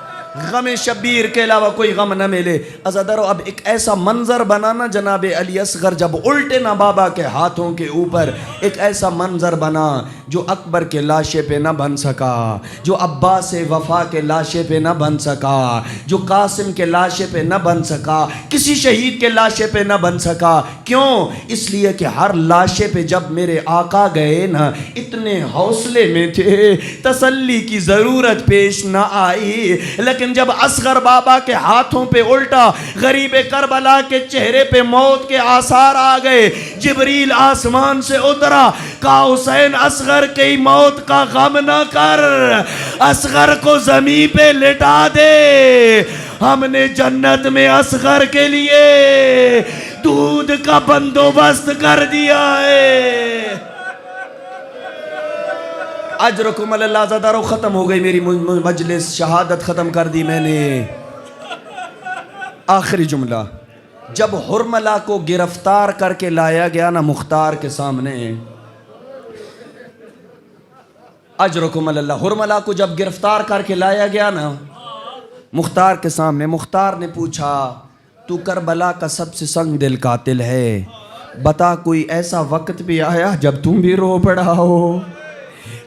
A: غم شبیر کے علاوہ کوئی غم نہ ملے۔ عزادارو اب ایک ایسا منظر بنانا جناب علی اصغر جب الٹے نا بابا کے ہاتھوں کے اوپر، ایک ایسا منظر بنا جو اکبر کے لاشے پہ نہ بن سکا، جو عباس وفا کے لاشے پہ نہ بن سکا، جو قاسم کے لاشے پہ نہ بن سکا، کسی شہید کے لاشے پہ نہ بن سکا۔ کیوں؟ اس لیے کہ ہر لاشے پہ جب میرے آقا گئے نا اتنے حوصلے میں تھے، تسلی کی ضرورت پیش نہ آئی، لیکن جب اصغر بابا کے ہاتھوں پہ الٹا، غریب کربلا کے چہرے پہ موت کے آثار آ گئے، جبریل آسمان سے اترا، کہا حسین اصغر کی موت کا غم نہ کر، اصغر کو زمین پہ لٹا دے، ہم نے جنت میں اصغر کے لیے دودھ کا بندوبست کر دیا ہے۔ اجرکم اللہ۔ عزادارو ختم ہو گئی میری مجلس، شہادت ختم کر دی میں نے۔ آخری جملہ، جب ہرملا کو گرفتار کر کے لایا گیا نا مختار کے سامنے، اجرکم اللہ، ہرملا کو جب گرفتار کر کے لایا گیا نا مختار کے سامنے، مختار نے پوچھا تو کربلا کا سب سے سنگ دل قاتل ہے، بتا کوئی ایسا وقت بھی آیا جب تم بھی رو پڑا ہو؟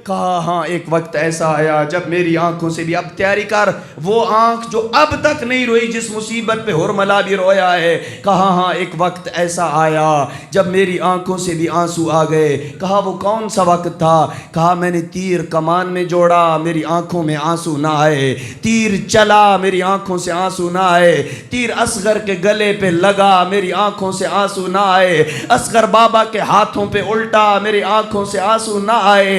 A: کہا ہاں ایک وقت ایسا آیا جب میری آنکھوں سے بھی، اب تیاری کر، وہ آنکھ جو اب تک نہیں روئی جس مصیبت پہ ہرملا بھی رویا ہے، کہا ہاں ایک وقت ایسا آیا جب میری آنکھوں سے بھی آنسو آ گئے۔ کہا وہ کون سا وقت تھا؟ کہا میں نے تیر کمان میں جوڑا، میری آنکھوں میں آنسو نہ آئے، تیر چلا، میری آنکھوں سے آنسو نہ آئے، تیر اصغر کے گلے پہ لگا، میری آنکھوں سے آنسو نہ آئے، اصغر بابا کے ہاتھوں پہ الٹا، میری آنکھوں سے آنسو نہ آئے۔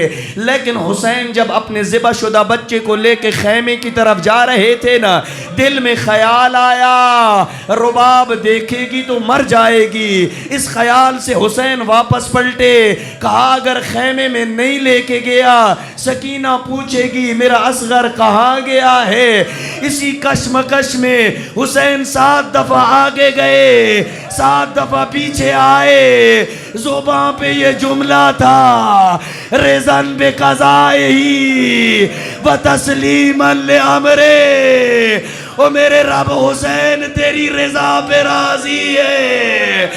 A: لیکن حسین جب اپنے ذبح شدہ بچے کو لے کے خیمے کی طرف جا رہے تھے نا، دل میں خیال آیا رباب دیکھے گی تو مر جائے گی۔ اس خیال سے حسین واپس پلٹے، کہا اگر خیمے میں نہیں لے کے گیا سکینہ پوچھے گی میرا اصغر کہاں گیا ہے۔ اسی کشمکش میں حسین 7 دفعہ آگے گئے، 7 دفعہ پیچھے آئے، زباں پہ یہ جملہ تھا رضن بقضائہی و تسلیما لامرے، او میرے رب حسین تیری رضا پہ راضی ہے۔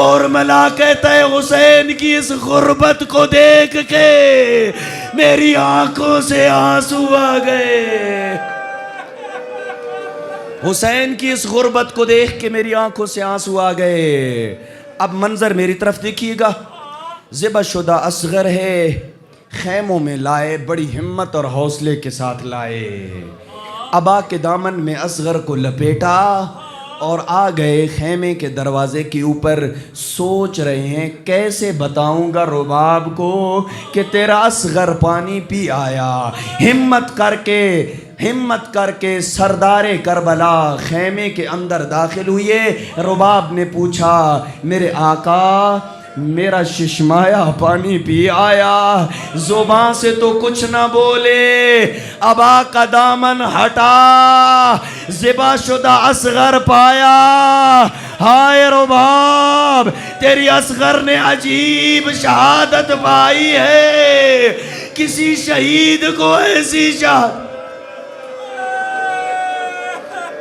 A: اور ملا کہتا ہے حسین کی اس غربت کو دیکھ کے میری آنکھوں سے آنسو آ گئے، حسین کی اس غربت کو دیکھ کے میری آنکھوں سے آنسو آ گئے۔ اب منظر میری طرف دیکھیے گا، ذبح شدہ اصغر ہے، خیموں میں لائے، بڑی ہمت اور حوصلے کے ساتھ لائے، ابا کے دامن میں اصغر کو لپیٹا اور آ گئے خیمے کے دروازے کے اوپر۔ سوچ رہے ہیں کیسے بتاؤں گا رباب کو کہ تیرا اصغر پانی پی آیا۔ ہمت کر کے سردار کربلا خیمے کے اندر داخل ہوئے۔ رباب نے پوچھا میرے آقا میرا ششمایا پانی پی آیا، زبان سے تو کچھ نہ بولے، ابا کا دامن ہٹا، ذبح شدہ اصغر پایا، ہائے رباب تیری اصغر نے عجیب شہادت پائی ہے، کسی شہید کو ایسی شہادت۔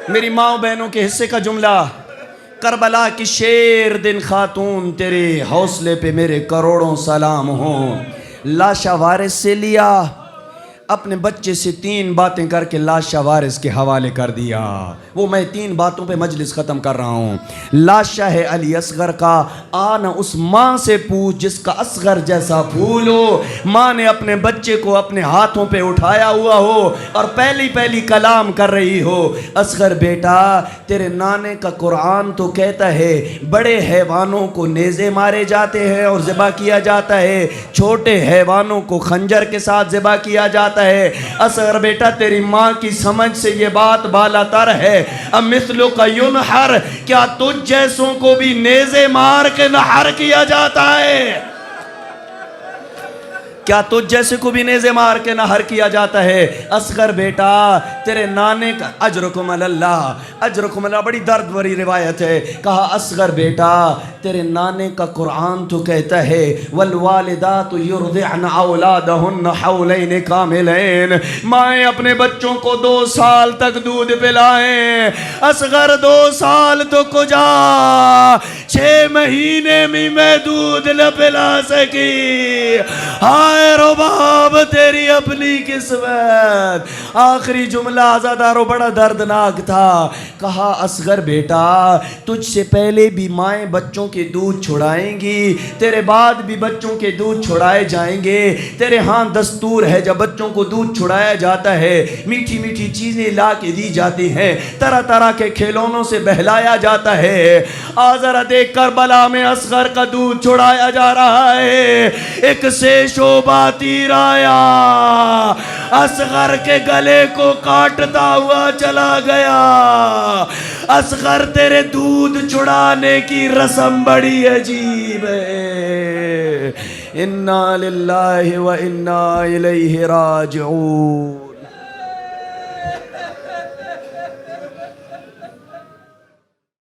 A: میری ماں بہنوں کے حصے کا جملہ، کربلا کی شیر دن خاتون تیرے حوصلے پہ میرے کروڑوں سلام ہوں۔ لاشا وارث سے لیا، اپنے بچے سے 3 باتیں کر کے لاشا وارث کے حوالے کر دیا۔ وہ میں 3 باتوں پہ مجلس ختم کر رہا ہوں۔ لاشا ہے علی اصغر کا، آنا اس ماں سے پوچھ جس کا اصغر جیسا پھول ہو، ماں نے اپنے بچے کو اپنے ہاتھوں پہ اٹھایا ہوا ہو اور پہلی کلام کر رہی ہو، اصغر بیٹا تیرے نانے کا قرآن تو کہتا ہے بڑے حیوانوں کو نیزے مارے جاتے ہیں اور ذبح کیا جاتا ہے، چھوٹے حیوانوں کو خنجر کے ساتھ ذبح کیا جاتا ہے۔ اصغر بیٹا تیری ماں کی سمجھ سے یہ بات بالا تر ہے، اب مثلوں کا ینحر، کیا تجھ جیسوں کو بھی نیزے مار کے نحر کیا جاتا ہے؟ کیا تجھ جیسے کو بھی نیزے مار کے نحر کیا جاتا ہے؟ اصغر بیٹا تیرے نانے کا اجرکم اللہ، اجرکم اللہ، بڑی درد بھری روایت ہے، کہا اصغر بیٹا تیرے نانے کا قرآن تو کہتا ہے والوالدات یرضعن اولادہن حولین کاملین، مائیں اپنے بچوں کو 2 سال تک دودھ پلائیں۔ اصغر 2 سال تو کجا، 6 مہینے میں دودھ نہ پلا سکی، ہائے رباب تیری اپنی قسمت۔ آخری جملہ آزادارو بڑا دردناک تھا، کہا اصغر بیٹا تجھ سے پہلے بھی مائیں بچوں کے دودھ چھڑائیں گی، تیرے بعد بھی بچوں کے دودھ چھڑائے جائیں گے، تیرے ہاں دستور ہے جب بچوں کو دودھ چھڑایا جاتا ہے میٹھی میٹھی چیزیں لا کے دی جاتی ہیں، طرح طرح کے کھلونوں سے بہلایا جاتا ہے۔ ذرا دیکھ کربلا میں اصغر کا دودھ چھڑایا جا رہا ہے، ایک سے شوبہ تیر آیا، اصغر کے گلے کو کاٹتا ہوا چلا گیا۔ اصغر تیرے دودھ چھڑانے کی رسم بڑی عجیب ہے۔ انا للہ و انا الیہ راجعون۔